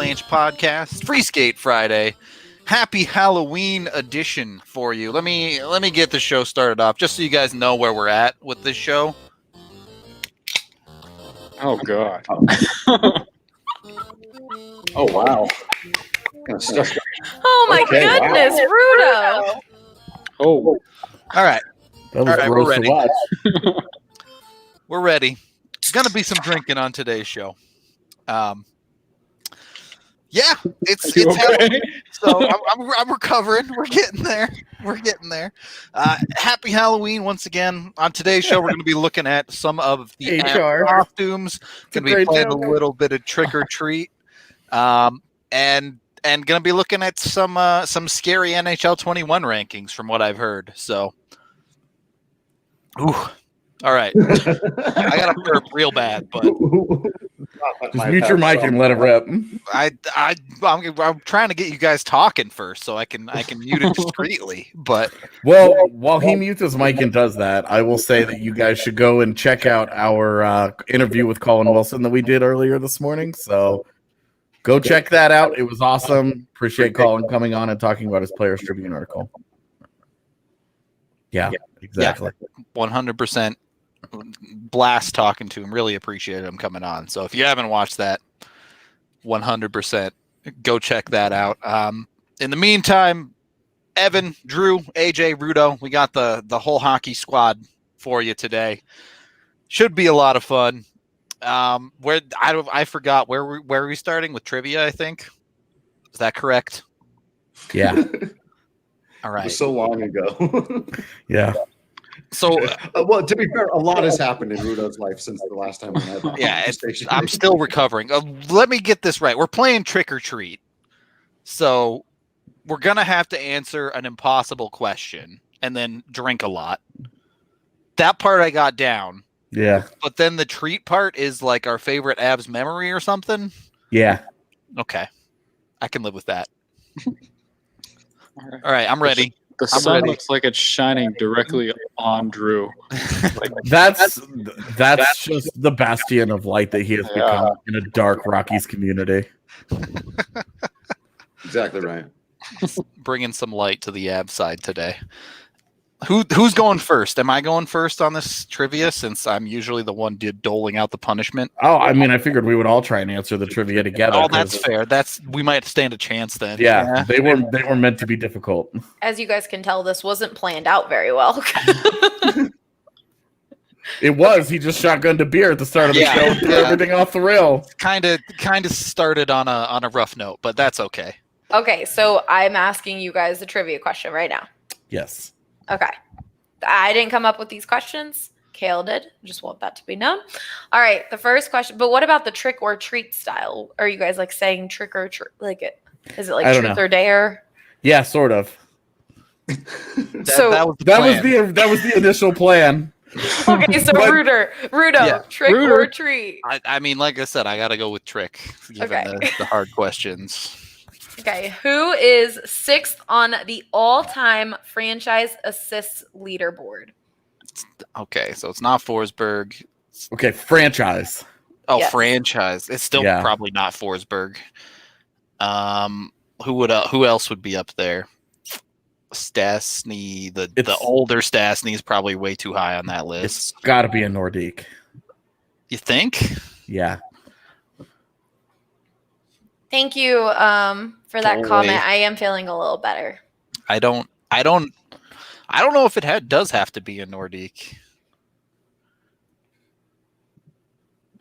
Avalanche podcast, Free Skate Friday. Happy Halloween edition for you. Let me get the show started off, just so you guys know where we're at with this show. Oh God! Oh wow! Oh my goodness, wow. Rudo! Oh, all right, that was gross we're ready. To watch. We're ready. Gonna be some drinking on today's show. Yeah, it's okay? Halloween, so I'm recovering. We're getting there. Happy Halloween once again. On today's show, we're going to be looking at some of the costumes. Going to be playing a little bit of trick or treat, and going to be looking at some scary NHL 21 rankings from what I've heard. So, all right, I got to burp real bad, but. Just mute your mic and let it rip. I'm trying to get you guys talking first, so I can mute it discreetly. But while he mutes his mic and does that, I will say that you guys should go and check out our interview with Colin Wilson that we did earlier this morning. So go check that out. It was awesome. Appreciate Colin coming on and talking about his Players Tribune article. Yeah, exactly. 100%. Blast talking to him. Really appreciated him coming on. So if you haven't watched that, 100% go check that out. In the meantime, Evan, Drew, AJ, Rudo, we got the whole hockey squad for you today. Should be a lot of fun. I forgot where are we starting with trivia, I think. Is that correct? Yeah. All right. It was so long ago. Yeah. So, well, to be fair, a lot has happened in Rudo's life since the last time we had. Yeah, I'm still recovering. Let me get this right. We're playing trick or treat, so we're gonna have to answer an impossible question and then drink a lot. That part I got down. Yeah, but then the treat part is like our favorite Avs memory or something. Yeah. Okay, I can live with that. All right, I'm ready. The sun looks like it's shining directly on Drew. That's just the bastion of light that he has become in a dark Rockies community. Exactly right. Bringing some light to the Ab side today. Who's going first? Am I going first on this trivia since I'm usually the one doling out the punishment? Oh, I mean, I figured we would all try and answer the trivia together. Oh, that's fair. We might stand a chance then. Yeah, they were meant to be difficult. As you guys can tell, this wasn't planned out very well. It was. He just shotgunned a beer at the start of the show and threw everything off the rail. Kind of started on a rough note, but that's okay. Okay, so I'm asking you guys a trivia question right now. Yes. Okay. I didn't come up with these questions. Kale did. Just want that to be known. All right. The first question. But what about the trick or treat style? Are you guys like saying trick or treat? Is it like truth or dare? Yeah, sort of. that was the initial plan. Okay, so Rudo, trick or treat. I mean, like I said, I got to go with trick, given the hard questions. Okay, who is 6th on the all-time franchise assists leaderboard? Okay, so it's not Forsberg. Okay, franchise. Oh, yes. Franchise. It's still probably not Forsberg. Who else would be up there? Stastny. The older Stastny is probably way too high on that list. It's got to be a Nordique. You think? Yeah. Thank you for that comment. I am feeling a little better. I don't know if it does have to be a Nordique.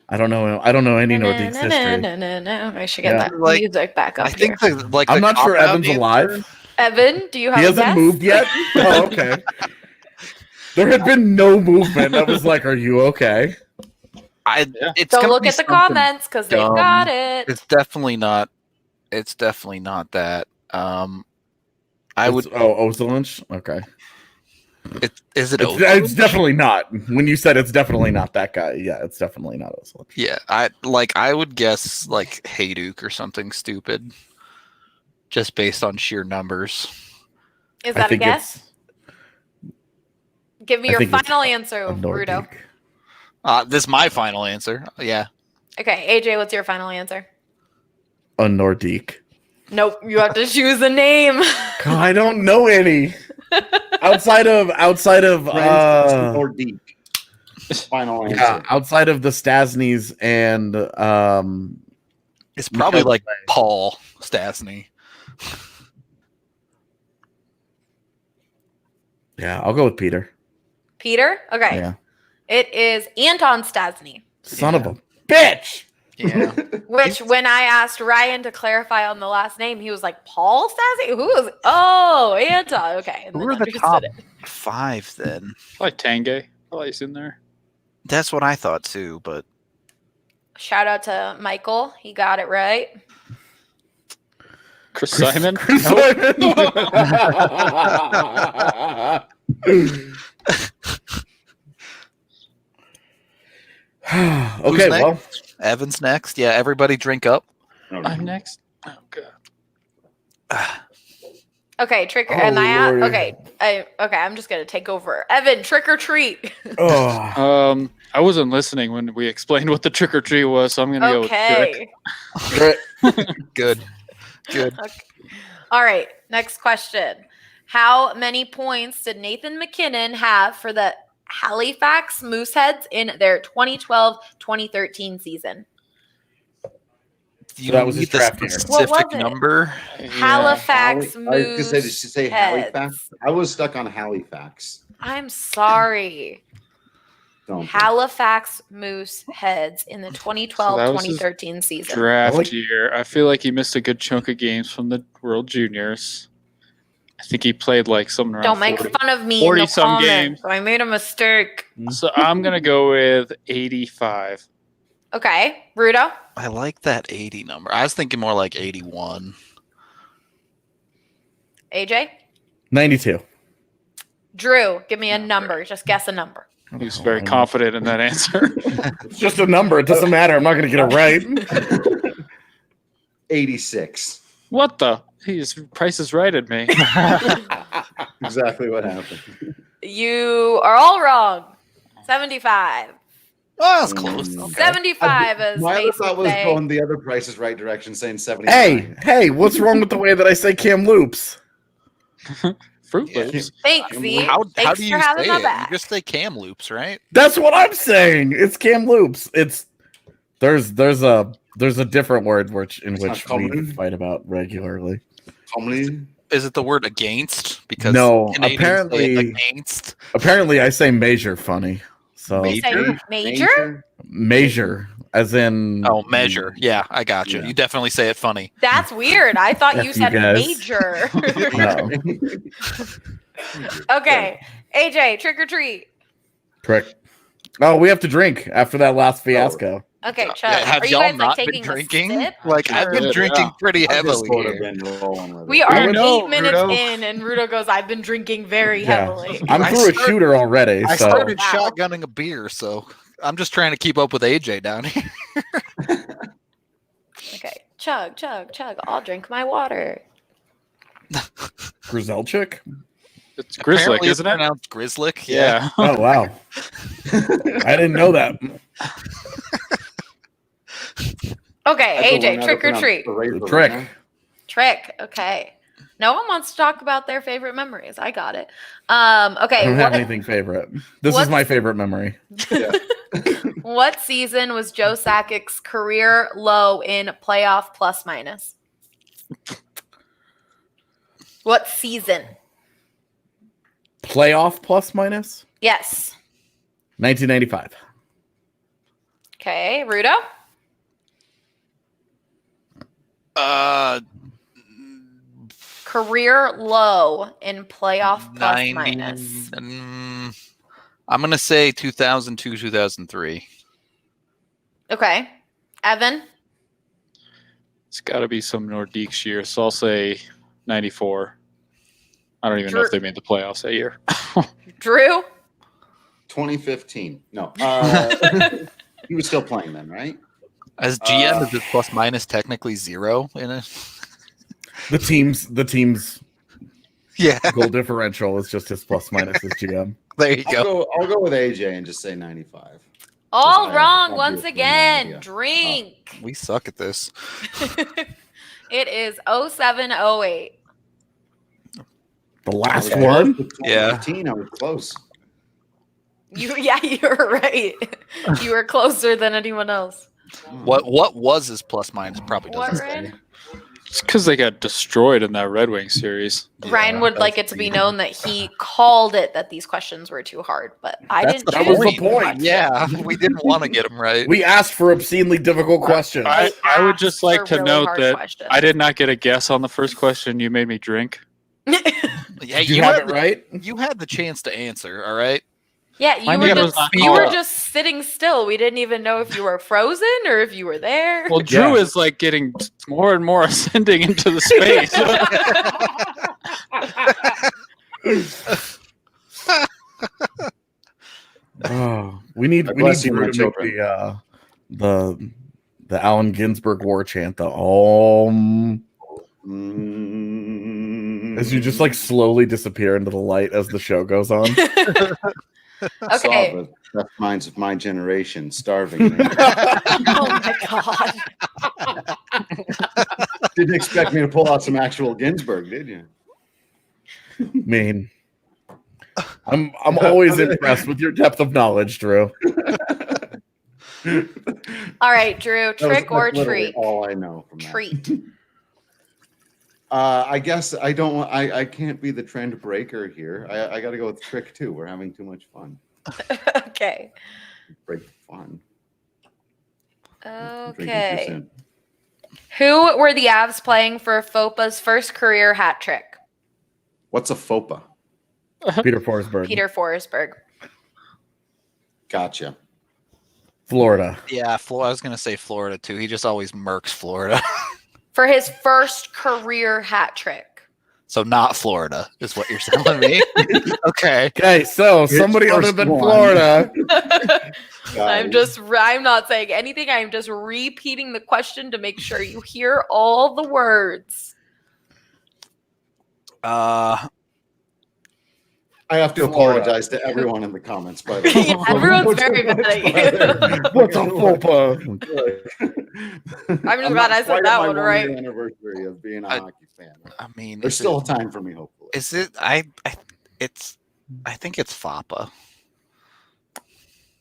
I don't know any Nordique's history. No. I should get that music back up here. I'm not sure Evan's alive. Evan, do you have He hasn't moved yet? Oh, okay. There had been no movement. I was like, are you okay? Don't look at the comments because they've got it. It's definitely not that. Avalanche? Okay. Is it? It's definitely not. When you said it's definitely not that guy, yeah, it's definitely not Avalanche. Yeah, I would guess like Hayduk or something stupid, just based on sheer numbers. Is that a guess? Give me your final answer, Rudo. This is my final answer. Yeah. Okay, AJ, what's your final answer? a Nordique. Nope, you have to choose a name. God, I don't know any. outside of Nordique. Final answer. yeah, outside of the Stasnys and It's probably like Paul Stastny. yeah, I'll go with Peter. Peter? Okay. Yeah. It is Anton Stasny. Son of a bitch. Yeah. Which, when I asked Ryan to clarify on the last name, he was like, Paul Stasny? Who is? Oh, Anton. Okay. And Who then are the understood top it. 5 then? Like Tanguay. Oh, he's in there. That's what I thought too, but Shout out to Michael. He got it right. Chris Simon. Chris Nope. Simon. Okay, next? well, Evan's next. Yeah, everybody drink up. I'm next. Oh god. Okay, trick or Oh, and Lord. okay. I'm just gonna take over. Evan, trick or treat. oh, I wasn't listening when we explained what the trick or treat was, so I'm gonna go with trick. Okay. Good. Good. Okay. All right. Next question. How many points did Nathan McKinnon have for the Halifax Mooseheads in their 2012-2013 season? You that was his need the draft year. specific What was it? number. Halifax I was gonna say, did she say Halifax? Mooseheads. I was stuck on Halifax. I'm sorry. Don't. Halifax Mooseheads in the 2012-2013 season. Draft year. I feel like he missed a good chunk of games from the World Juniors. I think he played like something around Don't make 40. fun of me in 40 the some comments. games. I made a mistake. So I'm gonna go with 85. Okay, Rudo. I like that 80 number. I was thinking more like 81. AJ. 92. Drew, give me a number. Just guess a number. He was very confident in that answer. It's just a number. It doesn't matter. I'm not going to get it right. 86. What the? His price is right at me. Exactly what happened. You are all wrong. 75. Oh, that's close. Mm. Okay. 75 as My other Mason thought was say. going the other Price is Right direction, saying 75. hey, what's wrong with the way that I say Cam Loops? Fruit Yeah. Loops. Thanks, Z. How Thanks do for you having say my it? back. You just say cam loops, right? That's what I'm saying. It's Cam Loops. It's there's a different word in It's which not common. we fight about regularly. Comedy. Is it the word against? Because No, Canadians say apparently- against. Apparently, I say measure funny. So You say major? measure, as in Oh, measure. Yeah, I got you. Yeah. You definitely say it funny. That's weird. I thought you F said you guys. major. no, Okay. AJ, trick or treat. correct. Oh, we have to drink after that last fiasco. Okay, Chuck. Have Are you y'all guys not like been taking drinking? a sip? Like I've been Yeah. drinking pretty I just heavily sort of here. been rolling with We it. are I know, 8 minutes Rudo. in, and Rudo goes, I've been drinking very Yeah. heavily. I'm I through a start- shooter already. I So started Wow. shotgunning a beer, so I'm just trying to keep up with AJ down here. Okay. Chug, chug, chug. I'll drink my water. Grizel chick. It's Grizzly, Apparently it's isn't it? pronounced Grizzlick. Yeah. Oh wow, I didn't know that. Okay, AJ, trick or treat. Trick. Trick. Okay. No one wants to talk about their favorite memories. I got it. I Okay. don't have anything favorite. This is what's- my favorite memory. Yeah. What season was Joe Sakic's career low in playoff plus minus? What season? Playoff plus minus Yes. 1995. Okay, Rudo. Career low in playoff plus 90, minus. I'm gonna say 2002, 2003. Okay, Evan. It's got to be some Nordiques year, so I'll say 94. I don't even know if they made the playoffs that year. Drew. 2015. No. He was still playing then, right? As GM, is it plus minus technically 0 in it? The team's Yeah, goal differential is just his plus minus his GM. there you go. I'll go with AJ and just say 95. All Just- wrong I'll once do it for again. the idea. Drink. We suck at this. It is 07-08. The last Okay. one. 2015, I was close. You were right. You were closer than anyone else. What was his plus minus? Probably What, doesn't Ryan? say. It's because they got destroyed in that Red Wing series. Ryan would like it to be known that he called it that these questions were too hard, but I That's didn't that choose was the these point. questions. Yeah, we didn't want to get him right. We asked for obscenely difficult questions. I would just asked like for to really note hard that questions. I did not get a guess on the first question. You made me drink. Yeah, Did you have had it the- right? You had the chance to answer. All right. Yeah, you Mine were was just not you were called. just sitting still. We didn't even know if you were frozen or if you were there. Well, Drew Yeah. is like getting more and more ascending into the space. Oh, we need Bless you, Drew my to make children. the Allen Ginsberg war chant. The Om. As you just like slowly disappear into the light as the show goes on. Okay. Saw the tough minds of my generation starving. Oh my god. Didn't expect me to pull out some actual Ginsburg, did you? mean, I'm always impressed with your depth of knowledge, Drew. All right, Drew, trick or That's literally treat? all I know from that. Treat. I guess I don't want. I can't be the trend breaker here. I got to go with trick too. We're having too much fun. Okay. Break the fun. Drinking too Okay. soon. Who were the Avs playing for FOPA's first career hat trick? What's a FOPA? Peter Forsberg, Peter Forsberg. Gotcha. Florida. Yeah, I was gonna say Florida too. He just always murks Florida. For his first career hat trick. So not Florida is what you're telling me. Okay. Okay, so It's somebody other first than one. Florida. I'm not saying anything. I'm just repeating the question to make sure you hear all the words. I have to Florida. apologize to everyone in the comments, by the way. Yeah, everyone's very mad at you. What's a FOPA? I'm just glad I said that one right. Anniversary of being a I- hockey fan. I mean, There's still time for me, hopefully. Is it? I think it's FOPA.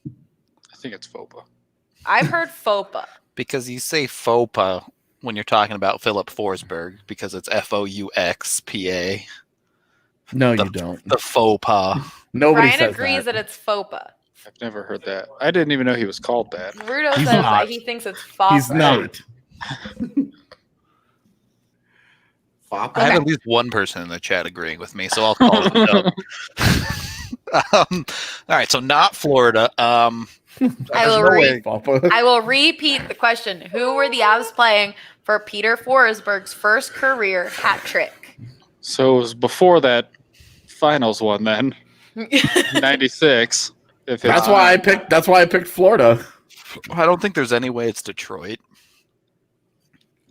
I think it's FOPA. I've heard FOPA. Because you say FOPA when you're talking about Philip Forsberg because it's FOUXPA. No, you don't. The faux pas. Nobody Ryan says agrees that. that it's FOPA. I've never heard that. I didn't even know he was called that. Rudo He's says not. that he thinks it's FOPA. He's not. FOPA? I have at least one person in the chat agreeing with me, so I'll call it done. All right, so not Florida. I will read. FOPA. I will repeat the question. Who were the Avs playing for Peter Forsberg's first career hat trick? So it was before that finals one then. 96. If That's why I picked Florida. I don't think there's any way it's Detroit.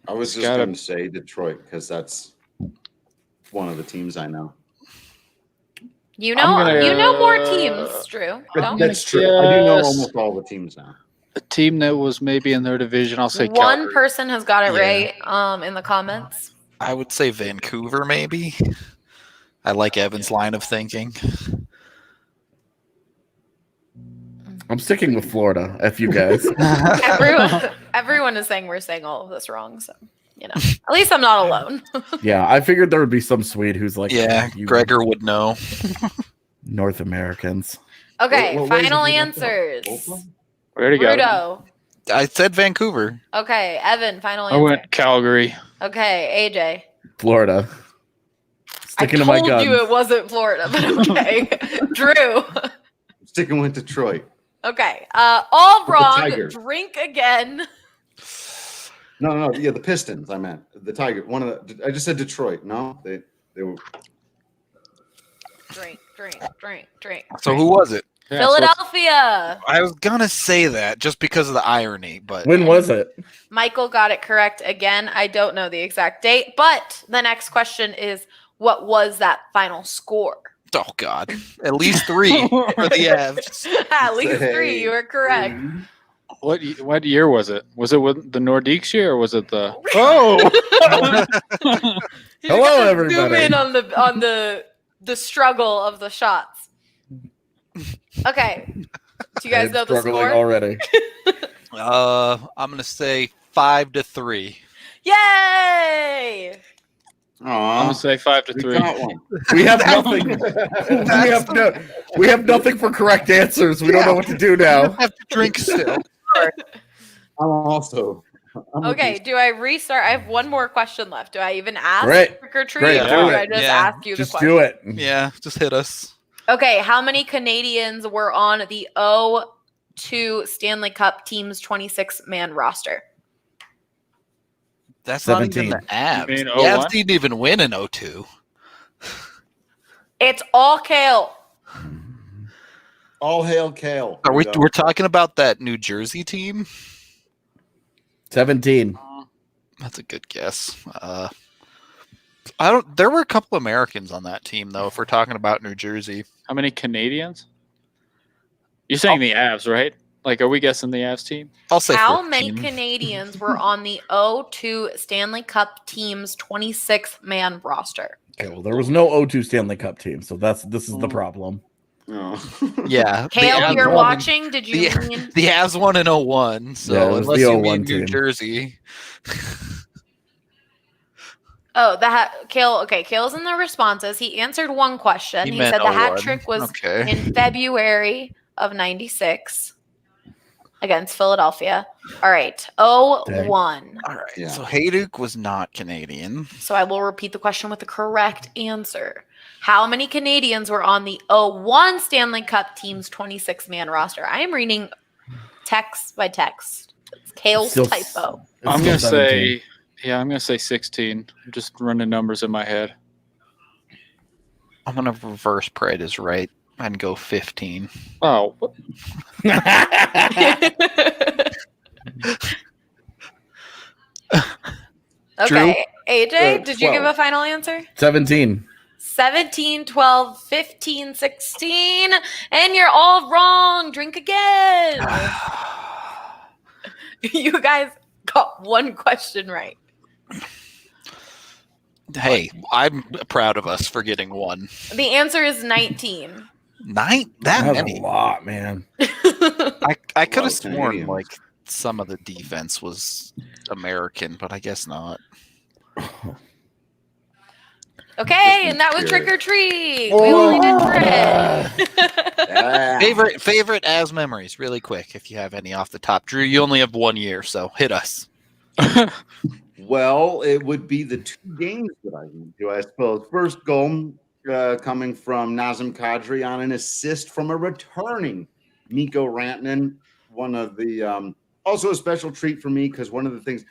I was just Gotta- going to say Detroit because that's one of the teams I know. You I'm gonna, know more teams, Drew. Don't? That's true. I do know Yes. almost all the teams now. a team that was maybe in their division, I'll say One Calgary. person has got it Yeah. right in the comments. I would say Vancouver, maybe. I like Evan's line of thinking. I'm sticking with Florida. F you guys. Everyone is saying we're saying all of this wrong, so at least I'm not alone. Yeah, I figured there would be some Swede who's like, Yeah, you Gregor would know. North Americans. Okay, What way did final you look up? answers. Oakland? We already got it. Rudo. I said Vancouver. Okay, Evan, final I answer. went Calgary. Okay, AJ. Florida. Sticking I to my told guns. you it wasn't Florida, but okay. Drew. Sticking with Detroit. Okay. All the wrong. Tigers. Drink again. No. Yeah, the Pistons. I meant the Tiger. I just said Detroit. No, they were. Drink. So who was it? Yeah, so it's- Philadelphia. I was gonna say that just because of the irony, but When was it? Michael got it correct again. I don't know the exact date, but the next question is, what was that final score? oh god, at least 3 for the Avs. At least Say 3. You were correct. What year was it? Was it with the Nordiques year or was it the? Oh, You Hello, gotta Zoom everybody. in on the struggle of the shots. Okay. Do you guys know the struggling score? already. I'm gonna say 5-3. Yay! I'm gonna say 5-3. We caught one. We have nothing. we have nothing for correct answers. We don't know what to do You now. have to drink still. I'm also. I'm Okay, do I restart? I have one more question left. Do I even ask Great. trick or treat? Great, Or do do it. I just Yeah. ask you Just the question? do it. Yeah, just hit us. Okay, how many Canadians were on the 0-2 Stanley Cup team's 26-man roster? That's not even 17. the Avs. You mean The 01? Avs didn't even win in 02. It's all Kale. All hail Kale. Are There we? you go. We're talking about that New Jersey team. 17. That's a good guess. I don't. There were a couple Americans on that team, though. If we're talking about New Jersey, How many Canadians? You're saying the Avs, right? Like, are we guessing the Avs team? I'll say How 15. many Canadians were on the 0-2 Stanley Cup team's 26-man roster? Okay, well, there was no O2 Stanley Cup team, so this is the problem. Oh. Yeah, the Kale, Avs you're won- watching. Did you mean? The Avs won in 01, so Yeah, it was unless the you 01 mean New team. Jersey, Oh, Kale. Okay, Kale's in the responses. He answered one question. He He meant said the hat 01. trick was Okay. in February of '96 against Philadelphia. All right, 0-1. all right. Yeah. So Hayduk was not Canadian. So I will repeat the question with the correct answer. How many Canadians were on the 0-1 Stanley Cup team's 26-man roster? I am reading text by text. It's Kale's Still- typo. It's I'm still gonna 17. say, yeah, I'm gonna say 16. I'm just running numbers in my head. I'm gonna reverse Pred is right and go 15. Oh, what? Okay, AJ, did you give 12. a final answer? 17. 17, 12, 15, 16, and you're all wrong. Drink again. You guys got one question right. Hey, I'm proud of us for getting one. The answer is 19. That That's many. a lot, man. I could Well, have sworn Canadians. like some of the defense was American, but I guess not. Okay, and that was Good. trick or treat. We only did bread. Yeah. Favorite as memories, really quick, if you have any off the top. Drew, you only have 1 year, so hit us. Well, it would be the two games that I went to, I suppose. First goal coming from Nazem Kadri on an assist from a returning Mikko Rantanen. One of the also a special treat for me because one of the things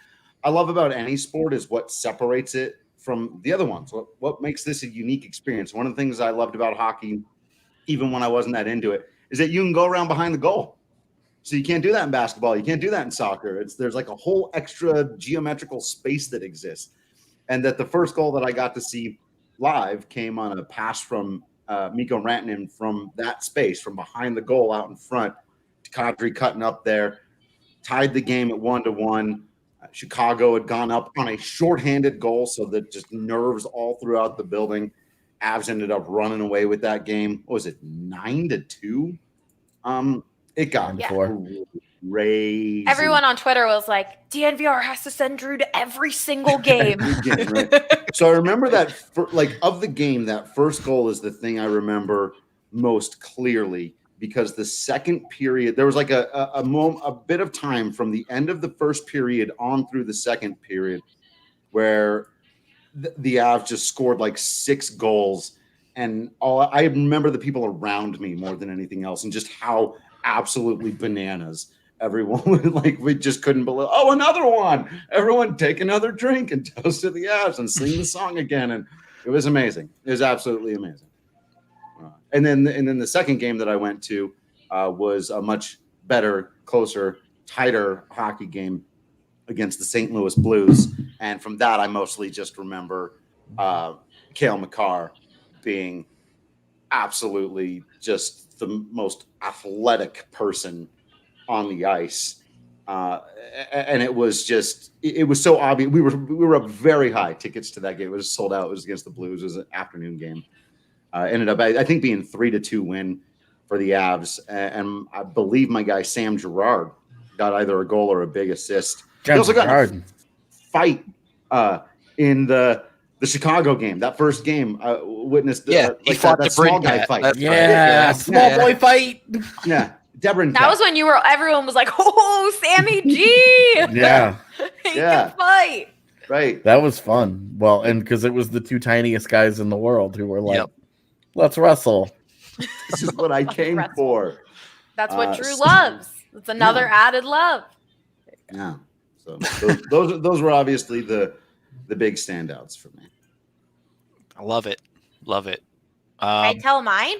I love about any sport is what separates it from the other ones. What makes this a unique experience? One of the things I loved about hockey, even when I wasn't that into it, is that you can go around behind the goal. So you can't do that in basketball. You can't do that in soccer. There's like a whole extra geometrical space that exists. And that the first goal that I got to see live came on a pass from Mikko Rantanen from that space, from behind the goal out in front. Kadri cutting up there, tied the game at 1-1. Chicago had gone up on a shorthanded goal, so that just nerves all throughout the building. Avs ended up running away with that game. What was it, 9-2? It got Yeah. crazy. Everyone on Twitter was like, DNVR has to send Drew to every single game. Every game, right? So I remember that, of the game, that first goal is the thing I remember most clearly because the second period, there was like a bit of time from the end of the first period on through the second period where the Avs just scored like 6 goals. And I remember the people around me more than anything else and just how absolutely bananas everyone we just couldn't believe. Oh, another one! Everyone take another drink and toast to the Avs and sing the song again, and it was amazing. It was absolutely amazing. And then the second game that I went to was a much better, closer, tighter hockey game against the St. Louis Blues, and from that I mostly just remember Cale Makar being absolutely just the most athletic person on the ice And it was so obvious. We were up very high. Tickets to that game, it was sold out. It was against the Blues. It was an afternoon game. Ended up, I think, being 3-2 win for the Avs. And I believe my guy Sam Girard got either a goal or a big assist. He also got in a fight in the Chicago game. That first game, witnessed he fought the small guy fight. Small boy fight. Yeah. Deborah. That was when everyone was like, "Oh, Sammy G." Yeah. He can fight. Right. That was fun. Well, and because it was the two tiniest guys in the world who were like, let's wrestle. This is what I came for. That's what Drew loves. It's another added love. Yeah. So those were obviously the big standouts for me. I love it. Love it. Can I tell mine?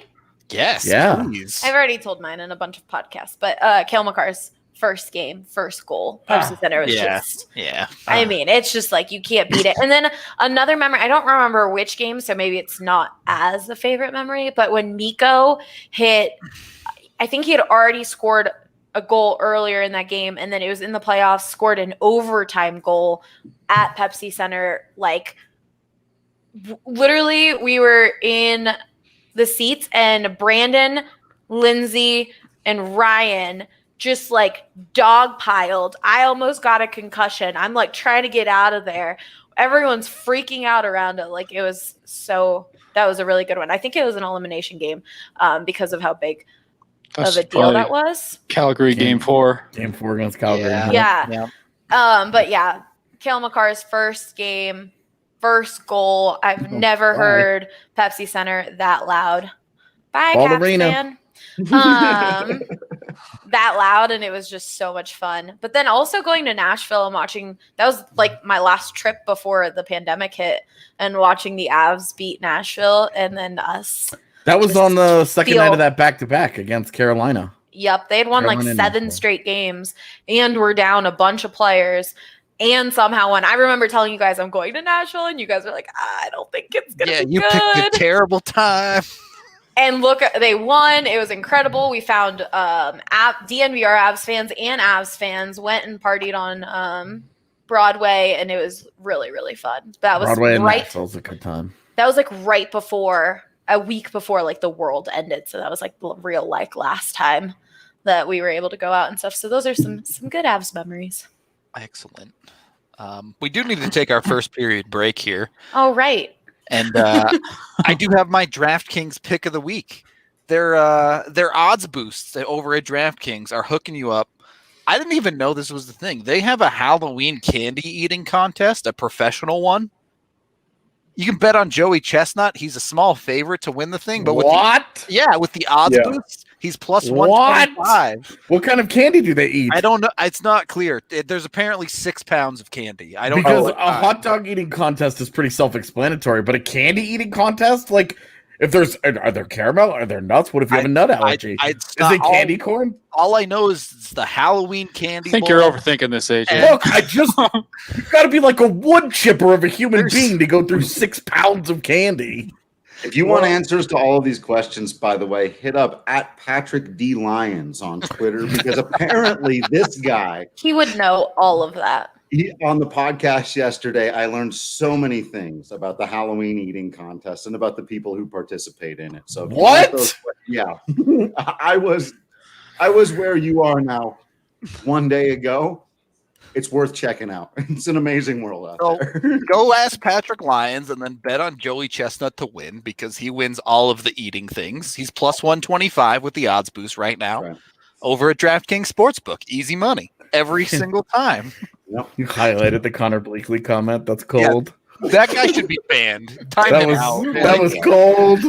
Yes. Yeah. Please. I've already told mine in a bunch of podcasts, but Cale Makar's first game, first goal, Pepsi Center was just. Yeah. I mean, it's just like you can't beat it. And then another memory, I don't remember which game, so maybe it's not as a favorite memory, but when Mikko hit, I think he had already scored a goal earlier in that game, and then it was in the playoffs, scored an overtime goal at Pepsi Center. Like, literally, we were in the seats, and Brandon, Lindsay, and Ryan just like dogpiled. I almost got a concussion. I'm like trying to get out of there. Everyone's freaking out around it. Like, it was that was a really good one. I think it was an elimination game because of how big of a deal that was. Calgary game 4. Game 4 against Calgary. Yeah. But yeah, Cale Makar's first game, first goal. I've never heard Pepsi Center that loud. Bye, Caps fan. That loud, and it was just so much fun. But then also going to Nashville and watching, that was like my last trip before the pandemic hit, and watching the Avs beat Nashville and then us. That was on the second night of that back-to-back against Carolina. Yep, they had won like 7 straight games and were down a bunch of players. And somehow won. I remember telling you guys I'm going to Nashville, and you guys were like, I don't think it's going to be good. Yeah, you picked a terrible time. And look, they won. It was incredible. We found DNVR Avs fans and Avs fans went and partied on Broadway, and it was really, really fun. That was Broadway and Nashville was a good time. That was like right before, a week before like the world ended. So that was like the real like last time that we were able to go out and stuff. So those are some good Avs memories. Excellent. We do need to take our first period break here. Oh, right. And I do have my DraftKings pick of the week. Their odds boosts over at DraftKings are hooking you up. I didn't even know this was the thing. They have a Halloween candy eating contest, a professional one. You can bet on Joey Chestnut. He's a small favorite to win the thing. But with the odds boosts, he's plus 125. What kind of candy do they eat? I don't know. It's not clear. There's apparently 6 pounds of candy. I don't know. Because a hot dog eating contest is pretty self-explanatory, but a candy eating contest, like, if are there caramel? Are there nuts? What if you have a nut allergy? Is it candy corn? All I know is it's the Halloween candy. I think you're overthinking this, AJ. Look, you've got to be like a wood chipper of a human being to go through 6 pounds of candy. If you want answers to all of these questions, by the way, hit up at Patrick D. Lyons on Twitter, because apparently this guy, he would know all of that. On the podcast yesterday, I learned so many things about the Halloween eating contest and about the people who participate in it. So what? Yeah, I was where you are now 1 day ago. It's worth checking out. It's an amazing world out there. Go ask Patrick Lyons and then bet on Joey Chestnut to win, because he wins all of the eating things. He's plus 125 with the odds boost right now over at DraftKings Sportsbook. Easy money every single time. Yep. You highlighted the Connor Blakely comment. That's cold. Yeah, that guy should be banned. That was cold.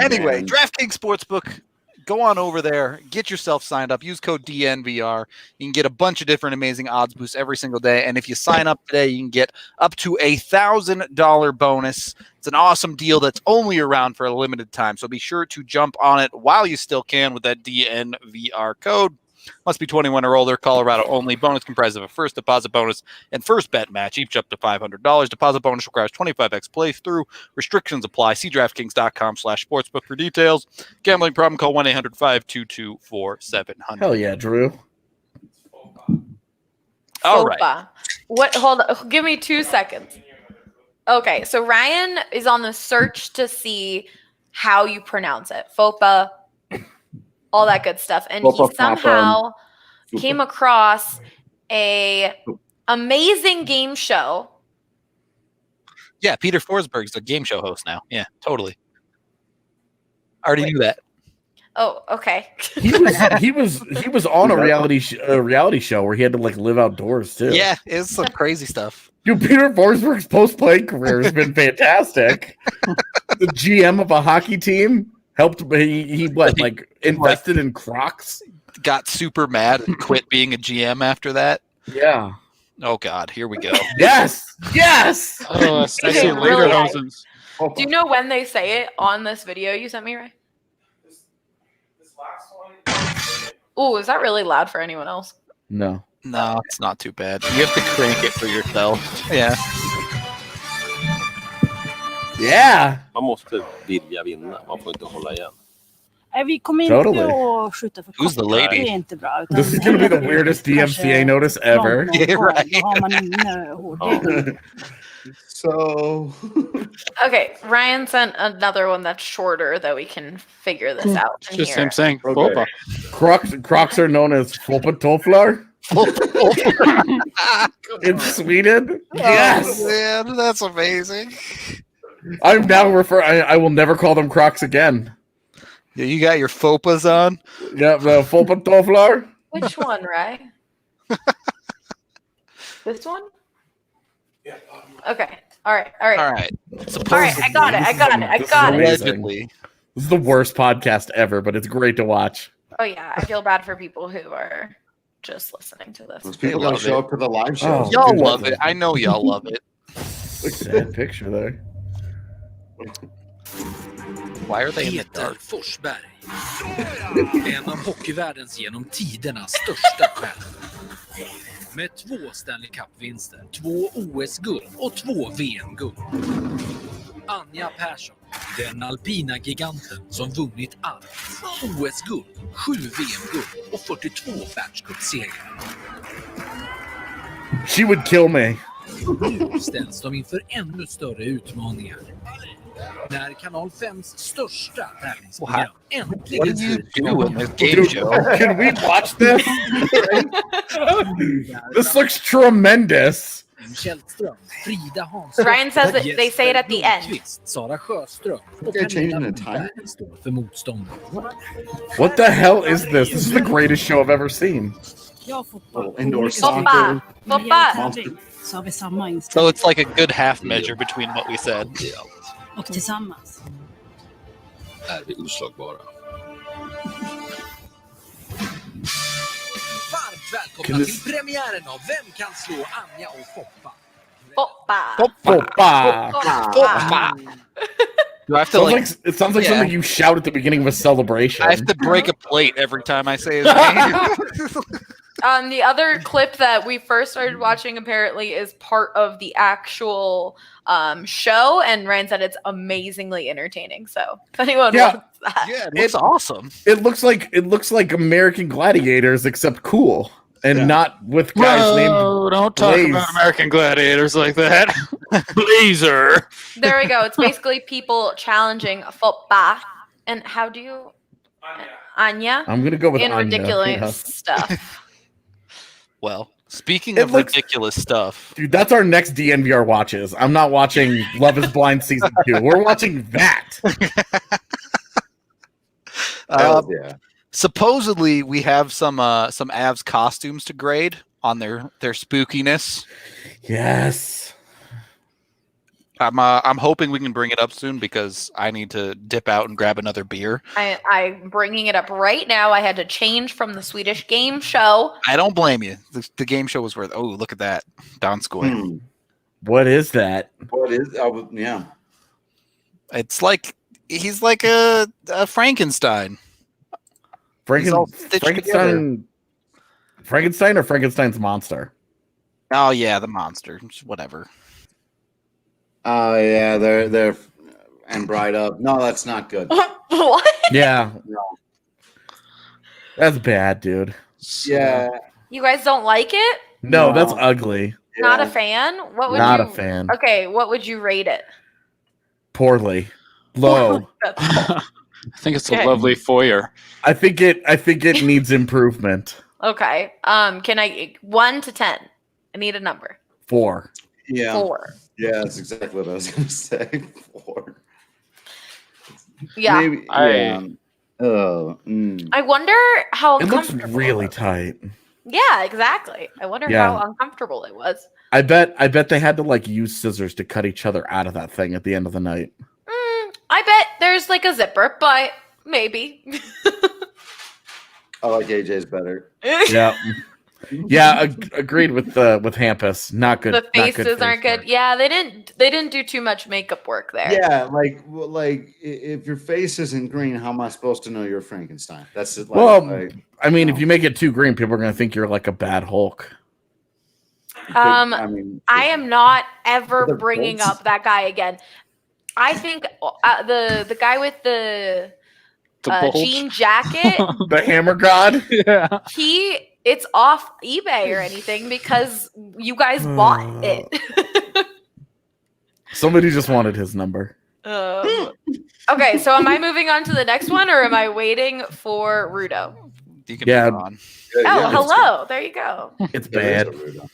Anyway, DraftKings Sportsbook. Go on over there, get yourself signed up, use code DNVR. You can get a bunch of different amazing odds boosts every single day. And if you sign up today, you can get up to $1,000 bonus. It's an awesome deal that's only around for a limited time. So be sure to jump on it while you still can with that DNVR code. Must be 21 or older. Colorado only. Bonus comprised of a first deposit bonus and first bet match, each up to $500. Deposit bonus requires 25x playthrough. Restrictions apply. See DraftKings.com/sportsbook for details. Gambling problem? Call 1-800-522-4700. Hell yeah, Drew. All right. FOPA. What? Hold on. Give me 2 seconds. Okay, so Ryan is on the search to see how you pronounce it. FOPA, all that good stuff. And FOPA, he somehow came across a amazing game show. Yeah, Peter Forsberg's the game show host now. Yeah, totally. I already knew that. Oh, okay. He was on a reality show where he had to like live outdoors too. Yeah, it's some crazy stuff. Dude, Peter Forsberg's post-playing career has been fantastic. The GM of a hockey team helped. He invested in Crocs. Got super mad and quit being a GM after that. Yeah. Oh God, here we go. Yes. Oh, I see Really? Lederhosen's. Do you know when they say it on this video you sent me, Ray? Oh, is that really loud for anyone else? No. No, it's not too bad. You have to crank it for yourself. Yeah. Yeah. Man måste vilja vinna, man får inte hålla igen. Vi kommer Totally. inte att skjuta för Who's the kort. lady? Det är inte bra. utan This is going to be the weirdest DMCA notice ever. långt Yeah, håll, right. då har man inne hårt. So Okay, Ryan sent another one that's shorter that we can figure this out. in Just here. him saying Okay. FOPA. Crocs are known as Foppatofflar in Sweden. Yes. Oh, man, that's amazing. I'm now I will never call them Crocs again. Yeah, you got your FOPAs on. Yeah, the Foppatofflar. Which one, Ray? This one? Yeah. Okay. All right. All right. All right. I got it. This is amazing. Allegedly. This is the worst podcast ever, but it's great to watch. Oh yeah, I feel bad for people who are just listening to this. those people love don't show it. up to the live shows. Oh. Y'all Dude, love it. I know y'all love it. Sad picture there. Why are they in the Peter dark? Forsberg. En av hockeyvärldens genom tiderna största stjärnor. Med 2 Stanley Cup-vinster, 2 OS-guld och 2 VM-guld. Anja Persson, den alpina giganten som vunnit allt. OS-guld, 7 VM-guld och 42 världscupsegrar. She would kill me. Nu ställs de inför ännu större utmaningar. När Kanal 5s största tävlingsprogram What äntligen did you do in this game Dude, show? can we watch this? This looks tremendous. Källström, Frida Hansson, Ryan says that they say it at the end. Lundqvist, Sara Sjöström och They're changing Pernilla the time. Lundberg står för motståndet. What the hell is this? This is the greatest show I've ever seen. Jag fotboll. Indoor Olika soccer. saker. Foppa! När det gäller Foppa! tävling så har vi samma So inställning. it's like a good half measure between what we said. Och tillsammans. Är vi oslagbara? Varmt välkomna till premiären av Vem kan slå Anja och Foppa? Foppa! Foppa. Foppa! Do I have to Sounds like? like, it sounds like Yeah. something you shout at the beginning of a celebration. I have to break a plate every time I say his name. The other clip that we first started watching apparently is part of the actual show, and Ryan said it's amazingly entertaining. So if anyone Yeah. wants that, Yeah, it's awesome. It looks like American Gladiators except cool and Yeah. not with guys named. Whoa, don't talk Blaze. about American Gladiators like that. Blazer. there we go. It's basically people challenging Foppa. And how do you Anya I'm gonna go with in Anya. ridiculous Yeah. stuff? Well, speaking It of looks- ridiculous stuff, Dude, that's our next DNVR watches. I'm not watching Love is Blind season 2. We're watching that. Hell yeah. supposedly we have some Avs costumes to grade on their spookiness. Yes. I'm hoping we can bring it up soon because I need to dip out and grab another beer. I'm bringing it up right now. I had to change from the Swedish game show. I don't blame you. The game show was worth. Oh, look at that, Donskoy. What is that? What is? Yeah. It's like he's like a Frankenstein. He's all stitched Frankenstein Frankenstein or Frankenstein's monster? Oh yeah, the monster. Whatever. Oh yeah, they're and Bride Up. No, that's not good. What? Yeah. That's bad, dude. Yeah, You guys don't like it? No, No. that's ugly. Not a yeah. fan? What would Not you a fan. Okay, what would you rate it? Poorly. Low. I think it's Okay. a lovely foyer. I think it needs improvement. Okay. Can I 1 to 10? I need a number. 4. Yeah, 4. yeah, that's exactly what I was gonna say. 4. Yeah. Maybe, I wonder how It looks uncomfortable really it was. tight. Yeah, exactly. I wonder Yeah. how uncomfortable it was. I bet they had to like use scissors to cut each other out of that thing at the end of the night. I bet there's like a zipper, but maybe. I like AJ's better. Yeah. Yeah, agreed with Hampus. Not good. The not good faces aren't face good. work. Yeah, they didn't do too much makeup work there. Yeah, like if your face isn't green, how am I supposed to know you're Frankenstein? That's it. Well, I mean, if you make it too green, people are gonna think you're like a bad Hulk. I mean, I am not ever They're bringing bolts. up that guy again. I think the guy with the bolt. jean jacket, The Hammer God. Yeah. it's off eBay or anything because you guys bought it. Somebody just wanted his number. Okay, so am I moving on to the next one or am I waiting for Rudo? You can Yeah. move on. Oh, hello. There you go. It's There is bad. a Rudo.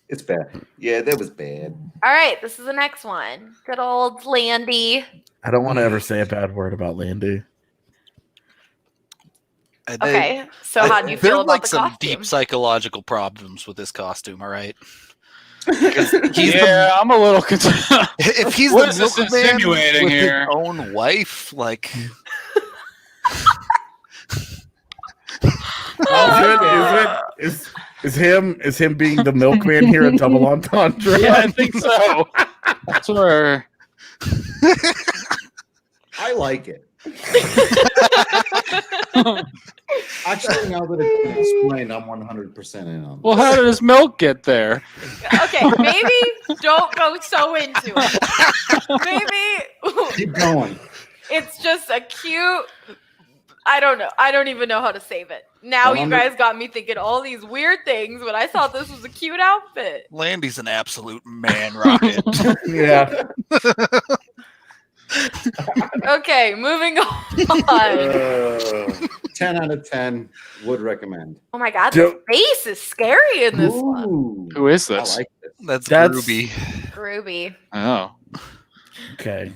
It's bad. Yeah, that was bad. All right, this is the next one. Good old Landy. I don't want to ever say a bad word about Landy. Okay, so how do you There feel are about like the some costume? deep psychological problems with this costume. All right. Because he's Yeah, I'm a little concerned. if he's What the is this milkman insinuating with here? his own wife, like Is him being the milkman here a double entendre? Yeah, I think so. That's where. I like it. Actually, now that it's been explained, I'm 100% in on this. Well, how did his milk get there? Okay, maybe don't go so into it. Maybe Keep going. it's just a cute. I don't know. I don't even know how to save it. Now you guys got me thinking all these weird things, but I thought this was a cute outfit. Landy's an absolute man rocket. Yeah. Okay, moving on. 10 out of 10 would recommend. Oh my god, Do- the face is scary in this one. Ooh, Who is I this? like it. That's That's- groovy. Ruby. Oh. Okay.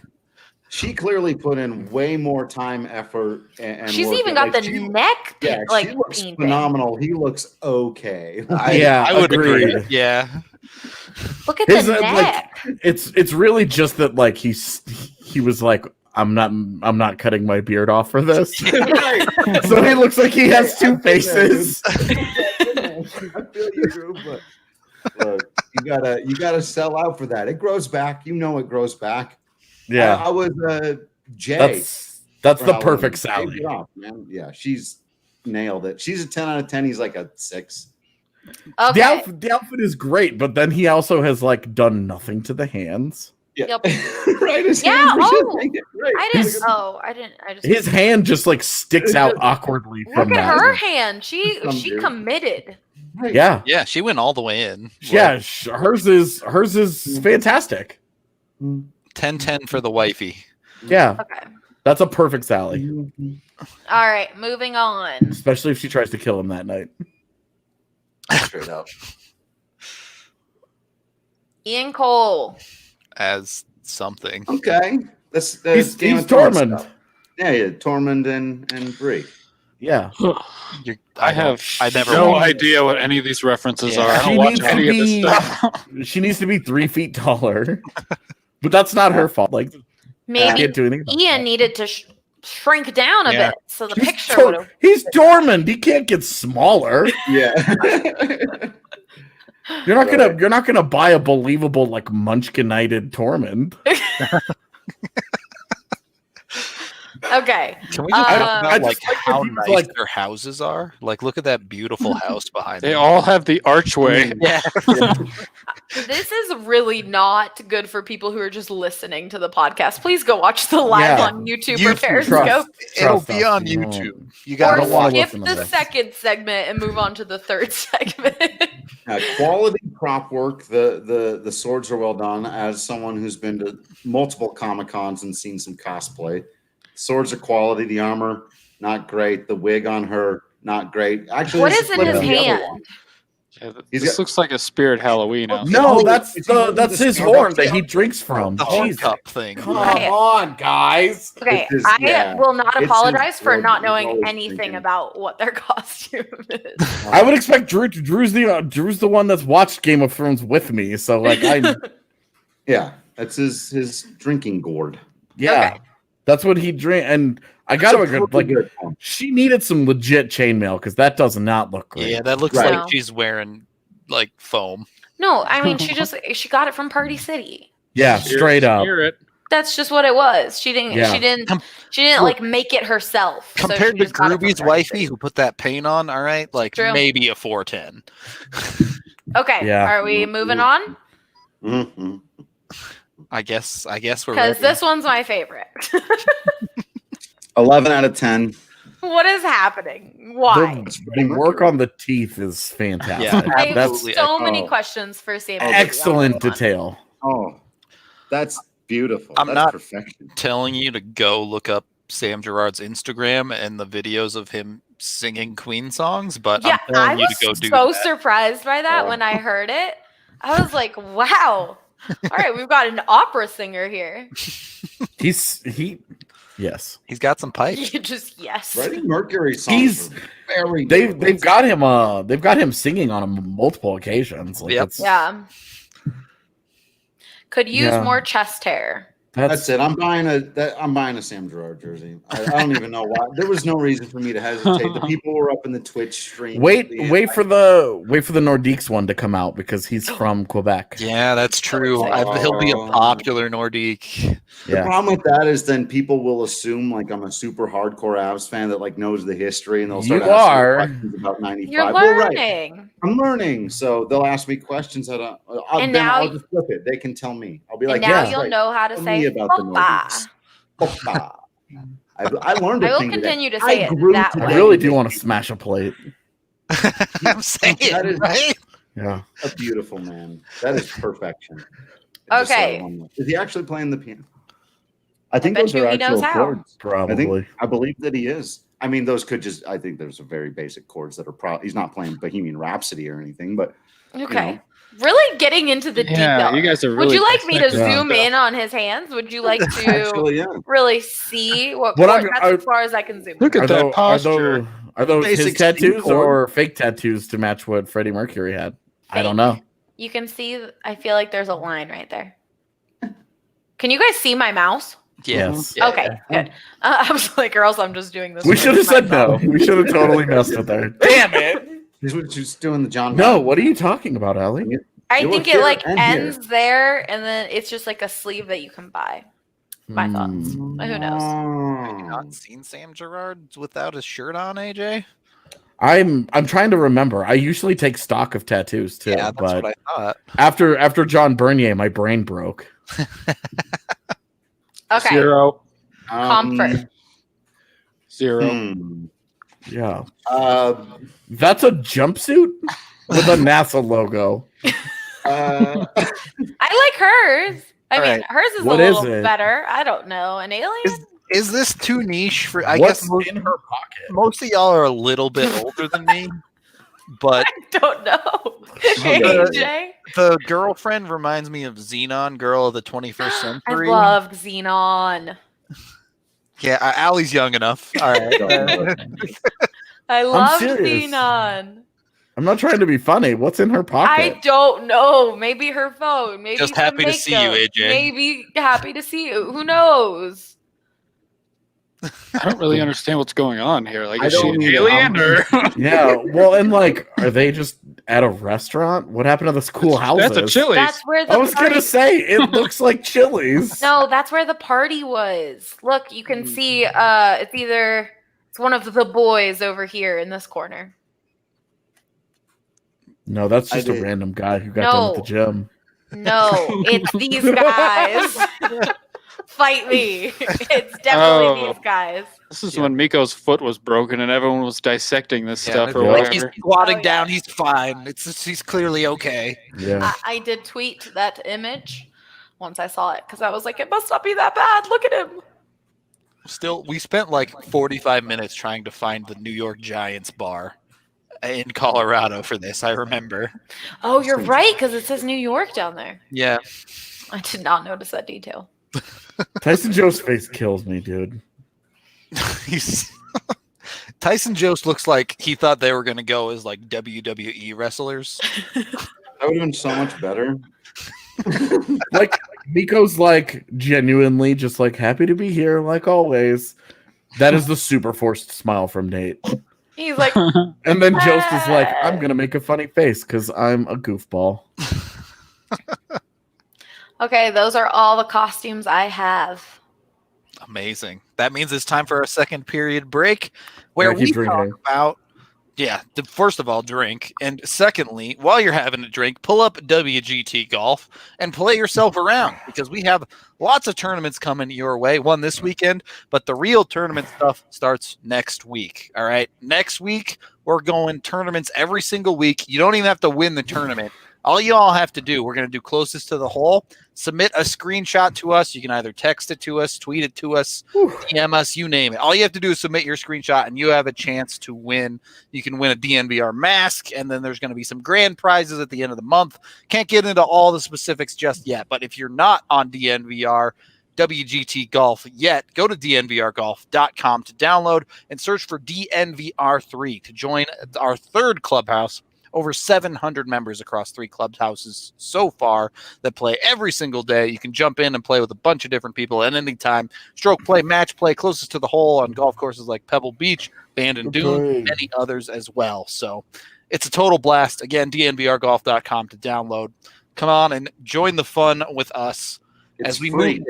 She clearly put in way more time, effort, and She's work. even got Like, the she- neck Yeah, like she looks painted. phenomenal. He looks okay. Yeah, I would agreed. agree. Yeah. Look at His, the like, neck. It's really just that like he was like I'm not cutting my beard off for this. So he looks like he has two faces. I feel you, Drew, but look, you gotta sell out for that. It grows back. You know it grows back. Yeah. I was Jay. That's for the Halloween. perfect Paid Sally. it off, man. Yeah, she's nailed it. She's a 10 out of 10. He's like a 6. Okay. The outfit is great, but then he also has like done nothing to the hands. Yeah. Yep. Right. His Yeah, hands were just oh, naked. Right. I didn't. His- I just. His hand just like sticks out awkwardly from Look at that. her hand. She Some dude. committed. Right. Yeah. Yeah, she went all the way in. Yeah, hers is fantastic. 10-10 for the wifey. Yeah, Okay. that's a perfect Sally, All right. Moving on. especially if she tries to kill him that night. Straight up. Ian Cole. As something. Okay. That's He's Game of Thrones Tormund. stuff. Yeah, Tormund and Bree. Yeah, I have I never no watched idea what any of these references Yeah. are. I She don't watch needs to any of this be- stuff. she needs to be 3 feet taller, but that's not her fault. Like, I Maybe can't do anything. about Ian needed to shrink down a Yeah. bit so the that. picture would have. He's Tormund. He can't get smaller. Yeah. You're not gonna buy a believable like Munchkinited Tormund. Okay. Can we just talk I about just like how when people, nice like- their houses are? Like, look at that beautiful house behind They them. all have the archway. Yeah. This is really not good for people who are just listening to the podcast. Please go watch the live Yeah. on YouTube You or Periscope. It'll Trust be us, on you know. YouTube. You Or got don't wanna skip listen to the this. second segment and move on to the third segment. Quality prop work. The swords are well done. As someone who's been to multiple Comic-Cons and seen some cosplay, swords are quality. The armor, not great. The wig on her, not great. Actually, What this is in flipped his to the other hand? one. Yeah, He's this got- looks like a Spirit Halloween outfit. No, Oh, that's it's one of that's the his Starbucks horn that he cups. drinks from. the horn Jesus. cup thing. Come Okay. on, guys. Okay, It's his- I yeah. will not It's his apologize for blood. not He's knowing always anything drinking. about what their costume is. I would expect Drew's the one that's watched Game of Thrones with me, so like Yeah, that's his drinking gourd. yeah, Okay. that's what he drink. And I gotta agree, Pretty like good one. she needed some legit chainmail because that does not look great. Yeah, that looks Right. like she's wearing like foam. No, I mean she got it from Party City. Yeah, straight up. Hear it. That's just what it was. She didn't Yeah. she didn't like make it herself. so Compared she to just got it from Groovy's Party wifey City. who put that paint on, all right, like True. maybe a 410. Okay, Yeah. are we moving on? Mhm. I guess we're Because ready. this one's my favorite. 11 out of 10. What is happening? Why? The work on the teeth is fantastic. Yeah, I have That's absolutely. so many Oh. questions for Sam. excellent detail. Oh, that's beautiful. I'm That's not- perfection. Telling you to go look up Sam Gerard's Instagram and the videos of him singing Queen songs, but Yeah, I'm I telling you was to go do so that. surprised by that Oh. when I heard it. I was like, wow. All right, we've got an opera singer here. Yes. He's got some pipes. You just yes. Freddie Mercury songs He's- are very They've good. got him singing on multiple occasions. Like Yep. it's- Yeah. Could use Yeah. more chest hair. That's it. I'm buying a Sam Gerard jersey. I don't even know why. There was no reason for me to hesitate. The people were up in the Twitch stream. Wait for the Nordiques one to come out because he's from Quebec. Yeah, that's true. He'll be a popular Nordique. The Yeah. problem with that is then people will assume like I'm a super hardcore Avs fan that like knows the history and they'll start You asking me are. questions about 95. You're Well, right. learning. I'm learning, so they'll ask me questions that And then now I'll just flip it. They can tell me. I'll be And like, now yeah, you'll right. know how to Tell say me about the Opa. Nordiques. Opa. I learned a I will thing today. continue to say I it grew that to I way. really do want to smash a plate. I'm saying, That is- right? Yeah. A beautiful man. That is perfection. Just Okay. Is he actually playing the piano? I think bet those you are he knows actual how. chords. Probably. I believe that he is. I mean, those could just. I think there's a very basic chords that are probably. He's not playing Bohemian Rhapsody or anything, but Okay. know. Really getting into the Yeah, detail. you guys are Would really you like me to dissecting zoom stuff. in on his hands? Would you like to actually, yeah. really see what? What That's I'm- as far as I can zoom. Look in. at that posture. Are those his Basic tattoos Steve or fake tattoos to match what Freddie Mercury had? I don't know. You can see. I feel like there's a line right there. Can you guys see my mouse? Yeah. Yes. Yeah, Okay, good. I was like, or else I'm just doing this. We with should have my said phone. no. We should have totally messed with her. Damn it. He's just doing the John. No, what are you talking about, Allie? I You think look it like here and here. ends there, and then it's just like a sleeve that you can buy. My thoughts. Who knows? Have you Oh. not seen Sam Gerard without his shirt on, AJ? I'm trying to remember. I usually take stock of tattoos too, Yeah, that's but what I thought. after John Bernier, my brain broke. Okay. 0, Comfort. 0. hmm. Yeah. That's That's a jumpsuit with a NASA logo. uh, I like hers. I All mean, right. hers is What a is little it? better. I don't know. An alien? Is this too niche for? I What's guess most, in her pocket? most of y'all are a little bit older than me, but I don't know. Okay. AJ? the girlfriend reminds me of Xenon, girl of the 21st I century. loved Xenon. Yeah, Allie's young enough. All right. I loved serious. Xenon. I'm not trying to be funny. What's in her pocket? I don't know. Maybe her phone. Maybe Just some happy to see you, makeup. AJ. Maybe happy to see you. Who knows? I don't really understand what's going on here. Like, I is she don't an either. alien or Yeah, well, and like, are they just at a restaurant? What happened to the school houses? that's a Chili's? That's where the I was party. gonna say it looks like Chili's. No, that's where the party was. Look, you can see. It's one of the boys over here in this corner. No, that's I just a did. random guy who got done at the gym. No, it's these guys. Fight me. It's definitely Oh. these guys. This is when Miko's foot was broken and everyone was dissecting this stuff or like Like he's whatever. squatting Oh, yeah. down, he's fine. He's clearly okay. Yeah. I did tweet that image once I saw it because I was like, it must not be that bad. Look at him. Still, we spent like 45 minutes trying to find the New York Giants bar in Colorado for this. I remember. Oh, you're right because it says New York down there. Yeah. I did not notice that detail. Tyson Joe's face kills me, dude. He's Tyson Jost looks like he thought they were going to go as like WWE wrestlers. That would have been so much better. Like Miko's like genuinely just like happy to be here, like always. That is the super forced smile from Nate. He's like, And then Jost is like, I'm gonna make a funny face because I'm a goofball. okay, those are all the costumes I have. Amazing. That means it's time for our second period break where Yeah, keep we talk drinking. about, first of all, drink. And secondly, while you're having a drink, pull up WGT Golf and play yourself around because we have lots of tournaments coming your way. One this weekend, but the real tournament stuff starts next week. All right. Next week, we're going tournaments every single week. You don't even have to win the tournament. All you all have to do, we're going to do closest to the hole. Submit a screenshot to us. You can either text it to us, tweet it to us, DM us, you name it. All you have to do is submit your screenshot, and you have a chance to win. You can win a DNVR mask, and then there's going to be some grand prizes at the end of the month. Can't get into all the specifics just yet, but if you're not on DNVR, WGT Golf yet, go to DNVRgolf.com to download and search for DNVR3 to join our third clubhouse. Over 700 members across 3 clubhouses so far that play every single day. You can jump in and play with a bunch of different people at any time. Stroke play, match play, closest to the hole on golf courses like Pebble Beach, Bandon Dune, many others as well. So it's a total blast. Again, DNVRgolf.com to download. Come on and join the fun with us It's as we free. move.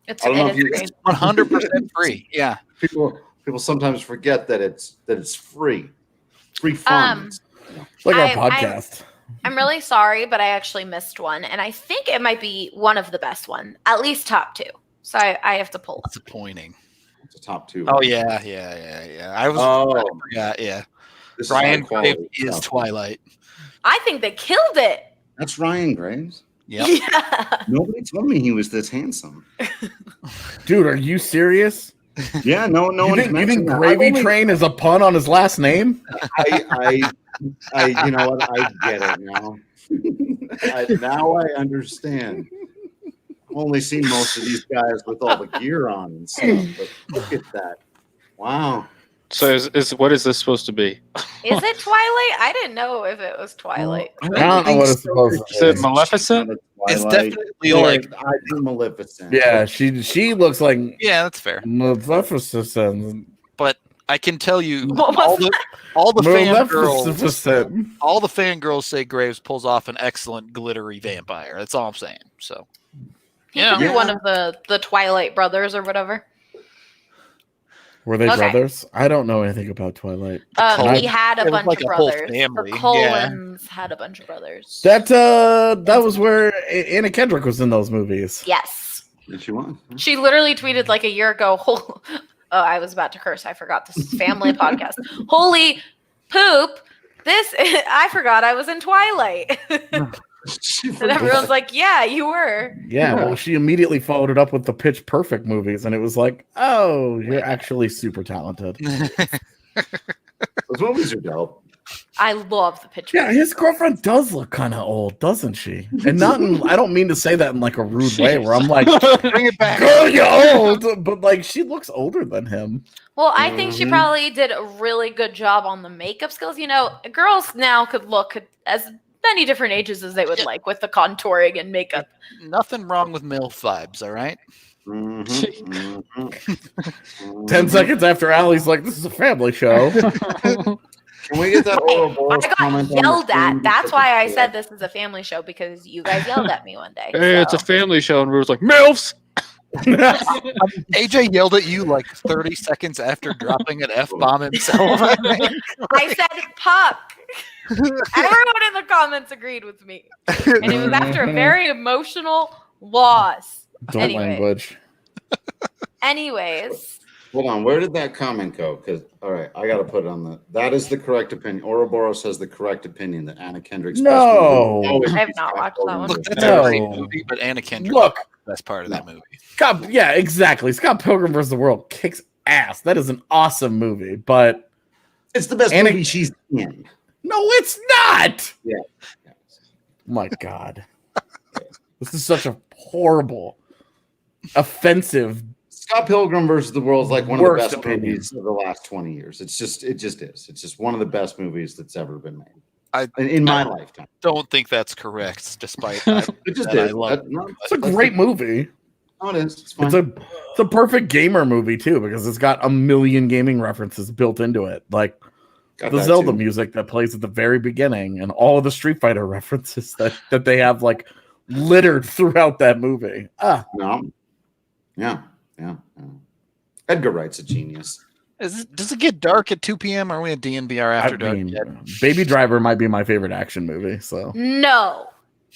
It's I don't know if you- great. 100% free. Yeah. People sometimes forget that it's free. Free fun. It's like our I- podcast. I'm really sorry, but I actually missed one, and I think it might be one of the best one, at least top 2. So I have to pull up. Disappointing. It's a top 2. Oh, yeah. I forgot. Yeah. This is Ryan high quality Graves is stuff. Twilight. I think they killed it. That's Ryan Graves. Yep. Yeah. Nobody told me he was this handsome. Dude, are you serious? Yeah, no You one's think mentioned that. Gravy I've only- Train is a pun on his last name? I you know what? I get it now. Now I understand. I've only seen most of these guys with all the gear on and stuff, but look at that. Wow. So is what is this supposed to be? Is it Twilight? I didn't know if it was Twilight. I don't know what it's supposed to Is it be. Maleficent? It's Twilight. definitely Yeah, like, I think Maleficent. Yeah, she looks like yeah, that's fair. Maleficent. But I can tell you, What was all the fangirls, Maleficent. all the fangirls say Graves pulls off an excellent glittery vampire. That's all I'm saying. So, He yeah, could be one of the Twilight brothers or whatever. Were they Okay. brothers? I don't know anything about Twilight. He had a It was bunch like of a whole brothers. family, The yeah. Colons had a bunch of brothers. That was where Anna Kendrick was in those movies. Yes. Did she want? She literally tweeted like a year ago. Oh, I was about to curse. I forgot this is family podcast. Holy poop. I forgot I was in Twilight. And everyone's like, yeah, you were. Yeah, well, she immediately followed it up with the Pitch Perfect movies, and it was like, oh, you're actually super talented. Those movies are dope. I love the picture. Yeah, his girlfriend does look kind of old, doesn't she? And not in, I don't mean to say that in like a rude way where I'm like, bring it back. girl, you're old, but like she looks older than him. Well, I think she probably did a really good job on the makeup skills. You know, girls now could look as many different ages as they would like with the contouring and makeup. Nothing wrong with MILF vibes, all right? 10 seconds after Allie's like, this is a family show. Can we get that Ouroboros I got comment on the yelled at. screen? That's why I said this is a family show, because you guys yelled at me one day. Hey, it's a so. family show, and we were like, MILFs! AJ yelled at you like 30 seconds after dropping an F-bomb himself. I think. I said pup. Everyone in the comments agreed with me. And it was after a very emotional loss. Don't Anyway. language. Anyways. Hold on, where did that comment go? Because all right, I got to put it on the. That is the correct opinion. Ouroboros has the correct opinion that Anna Kendrick's. No. best movie I have not watched that one. Look, that's No. a great movie, but Anna Kendrick Look. is the best part of that movie. Scott, yeah, exactly. Scott Pilgrim vs. the World kicks ass. That is an awesome movie, but It's the best Anna- movie she's in. no, it's not. Yeah. My God. This is such a horrible, offensive. Scott Pilgrim versus the World is like one of the Worst best opinion. movies of the last 20 years. It just is. It's just one of the best movies that's ever been made. I- in my lifetime. Don't think that's correct, despite It just that I is. love That- no, It's a great movie. no, it is. It's fine. It's a perfect gamer movie too, because it's got a million gaming references built into it. Like Got the that Zelda too. music that plays at the very beginning and all of the Street Fighter references that they have like littered throughout that movie. No. Yeah. Edgar Wright's a genius. Does it get dark at 2 p.m.? Are we at DNVR after dark yet? Baby Driver might be my favorite action movie. So No.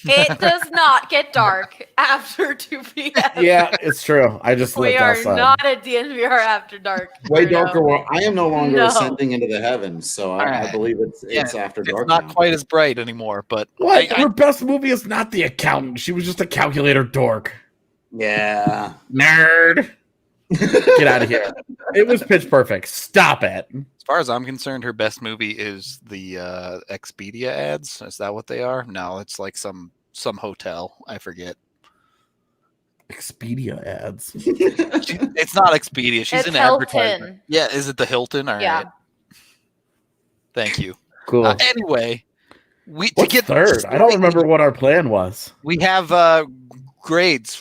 It does not get dark after 2 p.m. yeah, it's true. I just We lived are outside. not at DNVR after dark. Way Bruno. darker world. I am no longer No. ascending into the heavens, so I Alright. believe it's after It's dark. not now. quite as bright anymore, but What? I- Her best movie is not The Accountant. She was just a calculator dork. Yeah. Nerd. Get out of here. It was Pitch Perfect. Stop it. as far as I'm concerned, her best movie is the Expedia ads. Is that what they are? No, it's like some hotel. I forget. Expedia ads. It's not Expedia. She's It's an advertisement. Hilton. Yeah, is it the Hilton? All right. Yeah. Thank you. Cool. Anyway, we to What's get third? I don't remember what our plan was. We have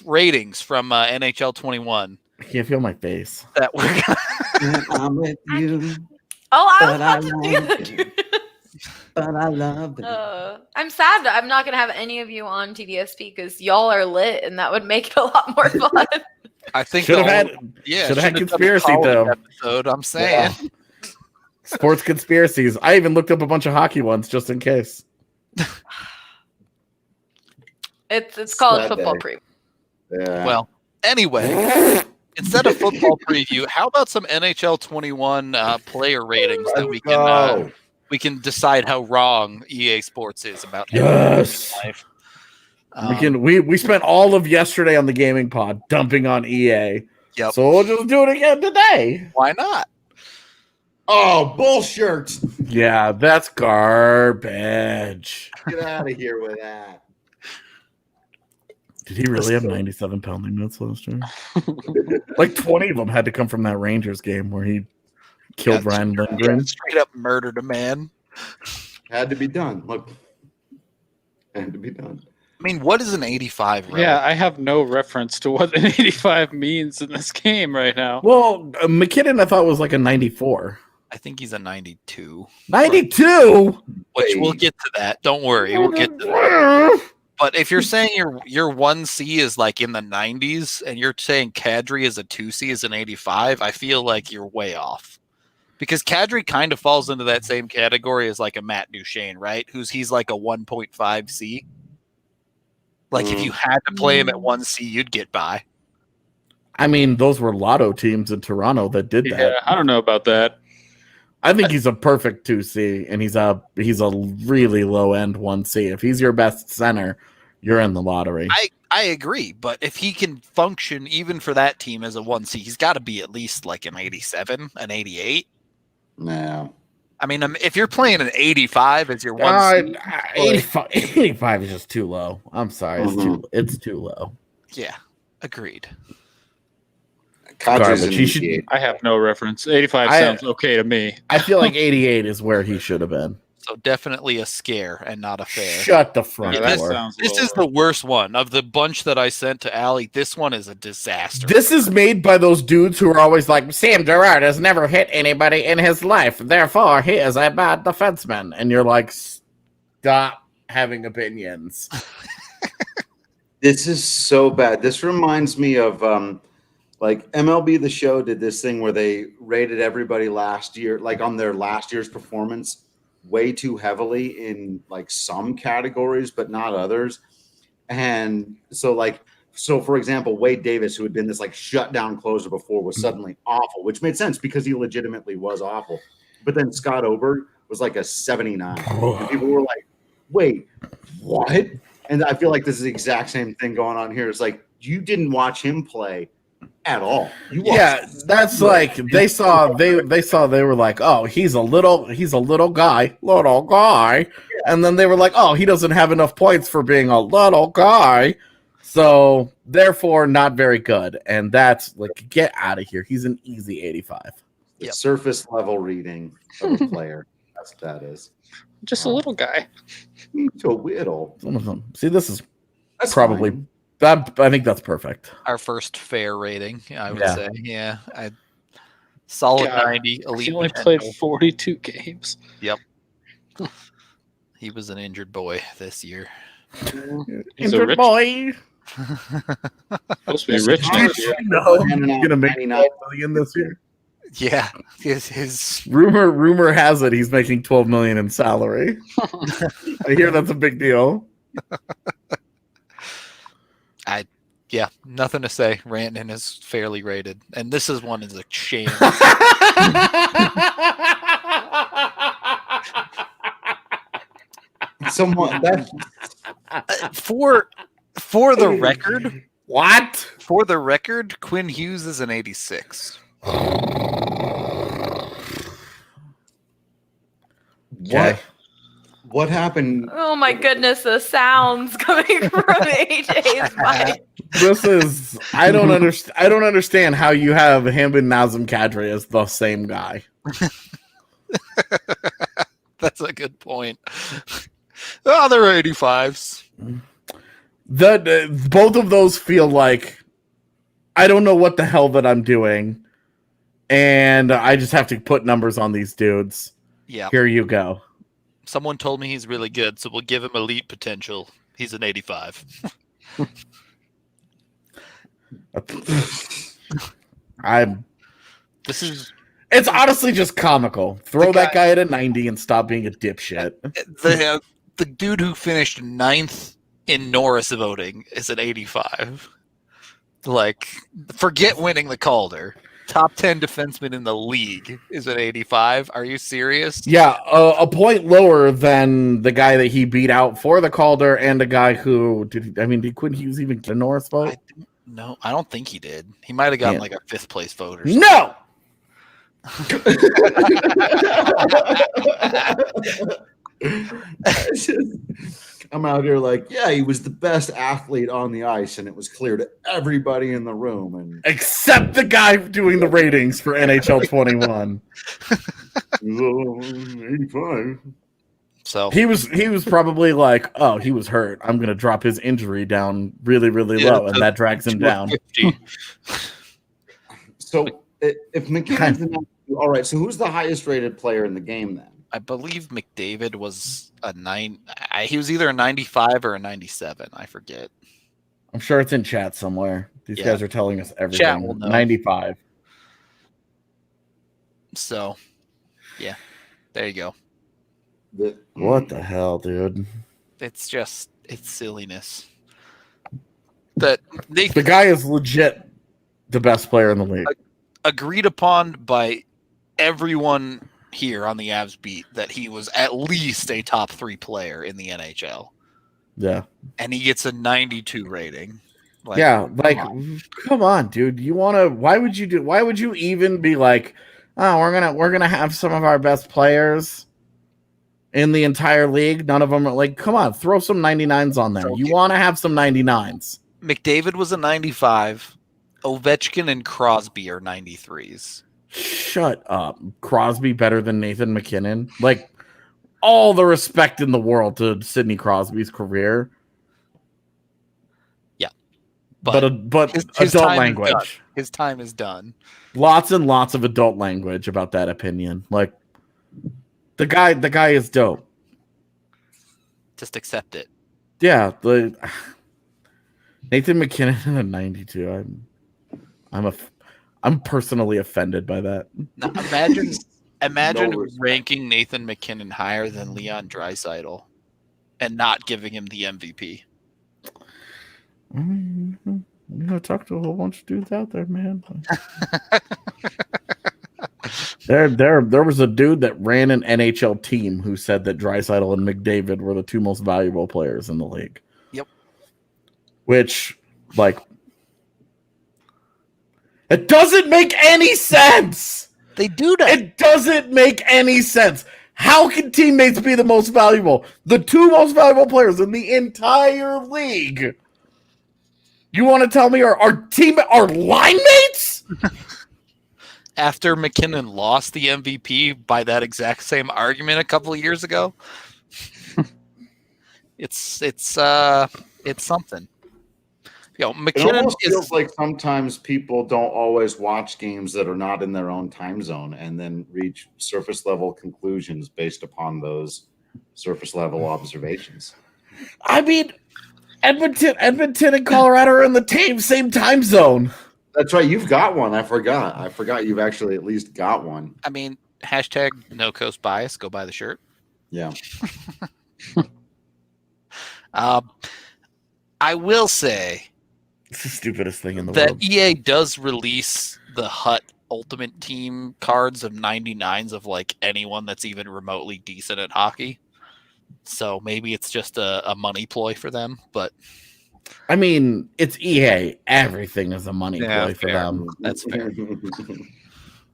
ratings from NHL 21 I can't feel my face. that we're gonna I'm with you, Oh, I was But I about to do want that. but I love it. I'm sad that I'm not going to have any of you on TDSP because y'all are lit and that would make it a lot more fun. I think Should have the had whole- yeah, should have had should've done a conspiracy college though. episode. I'm saying. Sports conspiracies. I even looked up a bunch of hockey ones just in case. It's called Sad football day. preview. Yeah. Well, anyway, instead of football preview, how about some NHL 21 player ratings that we can decide how wrong EA Sports is about Yes. life. We spent all of yesterday on the gaming pod dumping on EA. Yep. So we'll just do it again today. Why not? Oh, bullshit! Yeah, that's garbage. Get out of here with that. Did he really have 97 pounding minutes last year? Like 20 of them had to come from that Rangers game where he killed Yeah, Ryan Lindgren. Straight up murdered a man. Had to be done. Look, had to be done. I mean, what is an 85? Really? Yeah, I have no reference to what an 85 means in this game right now. Well, McKinnon I thought was like a 94. I think he's a 92. 92? Which we'll get to that. Don't worry, we'll get to that. But if you're saying your 1C is like in the 90s and you're saying Kadri is a 2C is an 85, I feel like you're way off. Because Kadri kind of falls into that same category as like a Matt Duchene, right? He's like a 1.5C. Like if you had to play him at 1C, you'd get by. I mean, those were lotto teams in Toronto that did that. Yeah, I don't know about that. I think he's a perfect 2C, and he's a really low end 1C. If he's your best center, you're in the lottery. I agree, but if he can function even for that team as a 1C, he's got to be at least like an 87, an 88. No. I mean, if you're playing an 85 as your 1C, 85 is just too low. I'm sorry, it's too low. yeah, agreed. Kadri's an Garbage. He should- 88. I have no reference. 85 sounds okay to me. I feel like 88 is where he should have been. So definitely a scare and not a fair. Shut the front Yeah, that door. sounds. This is the worst one of the bunch that I sent to Allie. This one is a disaster. This is made by those dudes who are always like, Sam Gerrard has never hit anybody in his life, therefore he is a bad defenseman. And you're like, stop having opinions. This is so bad. This reminds me of like MLB The Show did this thing where they rated everybody last year, like on their last year's performance, way too heavily in like some categories, but not others. And so for example, Wade Davis, who had been this like shutdown closer before, was suddenly awful, which made sense because he legitimately was awful. But then Scott Oberg was like a 79. And people were like, wait, what? And I feel like this is the exact same thing going on here. It's like, you didn't watch him play at all. Yeah, that's like they were like, oh, he's a little guy, and then they were like, oh, he doesn't have enough points for being a little guy, so therefore not very good. And that's like, get out of here. He's an easy 85. The surface level reading of a player. That's what that is. Just a little guy. To a whittle. See, this is That's probably fine. that. I think that's perfect. Our first fair rating, I would Yeah. say. Yeah. Solid God, 90. Elite He only potential. played 42 games. He was an injured boy this year. He's a rich. boy. Supposed to be rich next year. No, he's Handing out gonna make 99. $12 million this year. Yeah. His Rumor has it he's making $12 million in salary. I hear that's a big deal. yeah, nothing to say. Rantanen is fairly rated. And this is one is a shame. Someone that For the record, What? for the record, Quinn Hughes is an 86. what happened? Oh my goodness, the sounds coming from AJ's mic. This is I don't understand how you have him and Nazem Kadri as the same guy. That's a good point. Oh, they're 85s. Both of those feel like I don't know what the hell that I'm doing, and I just have to put numbers on these dudes. Yeah. Here you go. Someone told me he's really good, so we'll give him elite potential. He's an 85. This is It's honestly just comical. Throw The that guy at a 90 and stop being a dipshit. the dude who finished 9th in Norris voting is an 85. Like, forget winning the Calder. Top 10 defenseman in the league is an 85. Are you serious? Yeah, a point lower than the guy that he beat out for the Calder, and a guy who did Quinn Hughes even get a Norris vote? No, I don't think he did. He might have gotten Yeah. like a 5th place vote or something. No. I'm out here like, yeah, he was the best athlete on the ice, and it was clear to everybody in the room. And Except the guy doing the ratings for NHL 21. 85. So He was probably like, oh, he was hurt. I'm gonna drop his injury down really, really Yeah, low, and that drags him down. 50. So if McKinnon's all right, so who's the highest rated player in the game then? I believe McDavid was a 9. He was either a 95 or a 97. I forget. I'm sure it's in chat somewhere. These Yeah. guys are telling us Chat everything. will know. 95. So, yeah, there you go. What the hell, dude? It's silliness. That they The guy is legit the best player in the league. agreed upon by everyone here on the Avs beat that he was at least a top 3 player in the NHL, Yeah. and he gets a 92 rating. Like, Yeah, like come on, dude. Why would you even be like, oh, we're gonna have some of our best players in the entire league? None of them are like, come on, throw some 99s on there. You want to have some 99s. McDavid was a 95. Ovechkin and Crosby are 93s. Shut up. Crosby better than Nathan McKinnon? Like, all the respect in the world to Sidney Crosby's career. Yeah. But his adult time is done. language. His time is done. Lots and lots of adult language about that opinion. Like the guy is dope. Just accept it. Yeah, Nathan McKinnon in a 92. I'm personally offended by that. Now, imagine ranking Nathan McKinnon higher than Leon Draisaitl and not giving him the MVP. Talk to a whole bunch of dudes out there, man. There was a dude that ran an NHL team who said that Draisaitl and McDavid were the two most valuable players in the league. Yep. Which, like, it doesn't make any sense. They do that. It doesn't make any sense. How can teammates be the most valuable? The two most valuable players in the entire league. You want to tell me our line mates? After McKinnon lost the MVP by that exact same argument a couple of years ago, it's something. McKinnon it almost feels like sometimes people don't always watch games that are not in their own time zone and then reach surface level conclusions based upon those surface level observations. I mean, Edmonton and Colorado are in the same time zone. That's right. You've got one. I forgot you've actually at least got one. I mean, # no coast bias. Go buy the shirt. Yeah. I will say it's the stupidest thing in the that world. EA does release the Hut Ultimate Team cards of 99s of like anyone that's even remotely decent at hockey. So maybe it's just a money ploy for them, but I mean, it's EA. Everything is a money ploy for fair. them. That's fair.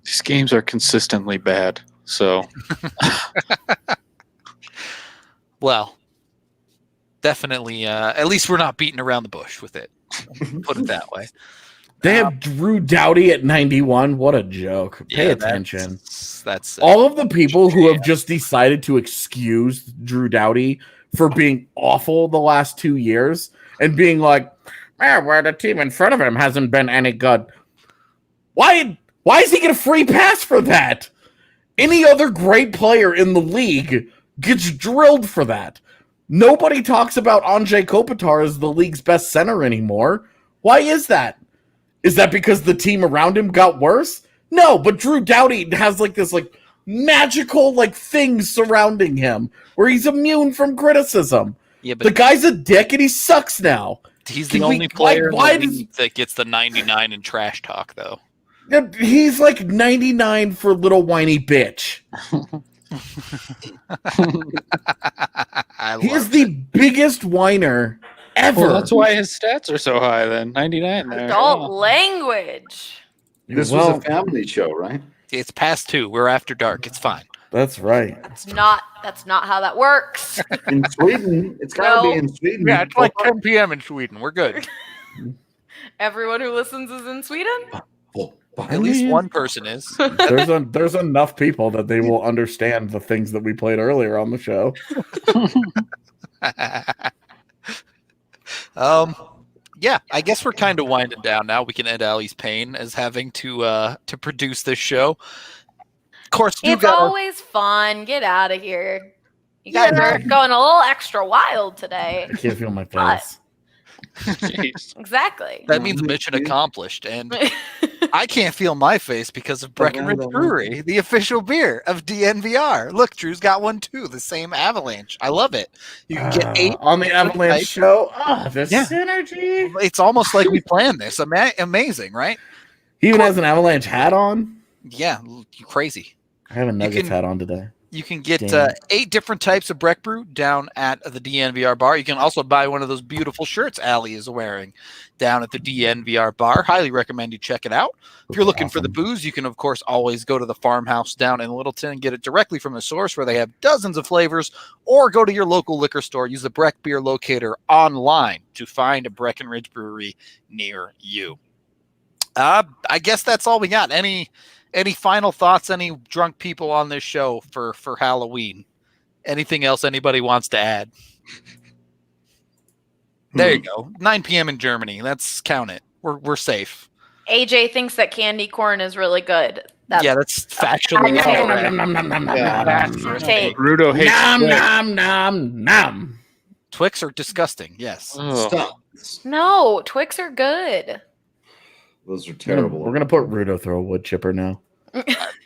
These games are consistently bad, so well, definitely. At least we're not beating around the bush with it. Put it that way. They have Drew Doughty at 91. What a joke. Pay attention. That's all of the people who have just decided to excuse Drew Doughty for being awful the last 2 years and being like, well, the team in front of him hasn't been any good. Why is he get a free pass for that? Any other great player in the league gets drilled for that. Nobody talks about Anze Kopitar as the league's best center anymore. Why is that? Is that because the team around him got worse? No, but Drew Doughty has this magical thing surrounding him where he's immune from criticism. Yeah, but the guy's a dick and he sucks now. He's the only player in the league that gets the 99 in trash talk, though. He's 99 for little whiny bitch. He's the biggest whiner ever. Well, that's why his stats are so high then. 99 there. Adult language. This was a family show, right? It's past 2. We're after dark. It's fine. That's right. That's not how that works. In Sweden, it's got to be in Sweden. Yeah, it's like 10 p.m. in Sweden. We're good. Everyone who listens is in Sweden? At least one person is. There's enough people that they will understand the things that we played earlier on the show. Yeah, I guess we're kind of winding down now. We can end Allie's pain as having to produce this show. Of course, it's always fun. Get out of here. You guys are going a little extra wild today. I can't feel my face. Exactly. That means mission accomplished. And I can't feel my face because of Breckenridge Brewery, the official beer of DNVR. Look, Drew's got one too, the same Avalanche. I love it. You can get 8 on the Avalanche show. The synergy. It's almost like we planned this. Amazing, right? He even has an Avalanche hat on. Yeah, you crazy. I have a Nuggets hat on today. You can get 8 different types of Breck Brew down at the DNVR bar. You can also buy one of those beautiful shirts Allie is wearing down at the DNVR bar. Highly recommend you check it out. If you're looking for the booze, you can, of course, always go to the farmhouse down in Littleton and get it directly from the source where they have dozens of flavors, or go to your local liquor store. Use the Breck Beer Locator online to find a Breckenridge Brewery near you. I guess that's all we got. Any final thoughts? Any drunk people on this show for Halloween? Anything else anybody wants to add? There you go. 9 p.m. in Germany. Let's count it. We're safe. AJ thinks that candy corn is really good. Yeah, that's factually Hot take. correct. Hot take. Rudo hates Nom Twix. nom nom nom. Twix are disgusting. Yes. Ugh. Stop. No, Twix are good. Those are terrible. We're gonna put Rudo through a wood chipper now.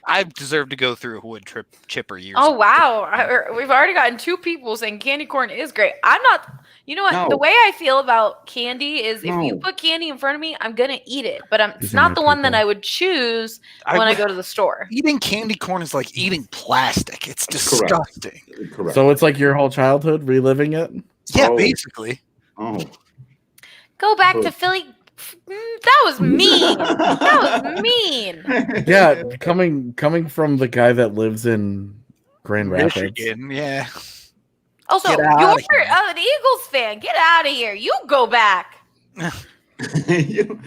I deserve to go through a wood chipper years Oh ago. wow, we've already gotten 2 people saying candy corn is great. I'm not. You know what? No. The way I feel about candy is if you No. put candy in front of me, I'm gonna eat it. But it's These are not my the one that people. I would choose I when I would- go to the store. Eating candy corn is like eating plastic. It's Correct. disgusting. Correct. So it's like your whole childhood reliving it. Yeah, Oh. basically. Oh. Go back Oh. to Philly. That was mean. That was mean. Yeah, coming from the guy that lives in Grand Rapids. Michigan, yeah. Also, Get you're outta here. an Eagles fan. Get out of here. You go back. You-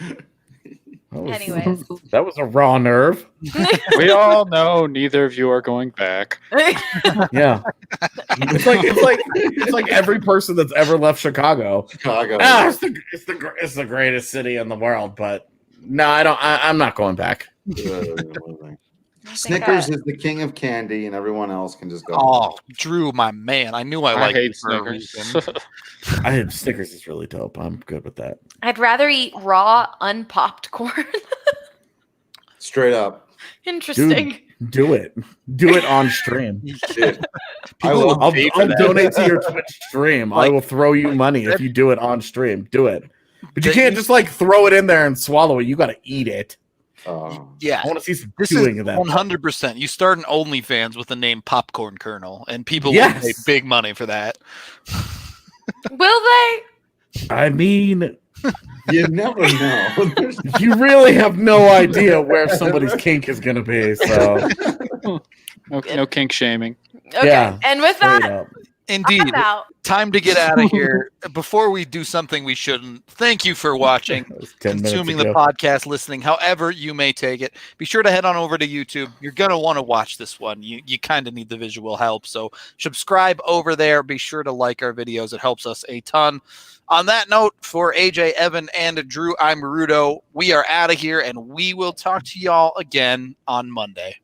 Anyways. That was a raw nerve. We all know neither of you are going back. Yeah, it's like every person that's ever left Chicago. Chicago. It's the greatest city in the world, but no, I'm not going back. Snickers is the king of candy, and everyone else can just go. Oh, Drew, my man. I knew I I liked hate you for a Snickers. reason. Snickers is really dope. I'm good with that. I'd rather eat raw, unpopped corn. Straight up. Interesting. Do it. Do it on stream. Dude. I People love will pay for I'll that. donate to your Twitch stream. I Like- will throw you money if you do it on stream. Do it. But you That can't you- just like throw it in there and swallow it. You got to eat it. Yeah. I want to see some This doing is of that. 100%. You start an OnlyFans with the name Popcorn Kernel, and people Yes. will pay big money for that. Will they? I mean, You never know. you really have no idea where somebody's kink is going to be. So, No kink shaming. Okay. Yeah, And with straight that, up. Indeed. I'm out. Time to get out of here. Before we do something we shouldn't, thank you for watching, That was 10 minutes consuming the ago. podcast, listening, however you may take it. Be sure to head on over to YouTube. You're going to want to watch this one. You kind of need the visual help. So subscribe over there. Be sure to like our videos. It helps us a ton. On that note, for AJ, Evan, and Drew, I'm Rudo. We are out of here, and we will talk to y'all again on Monday.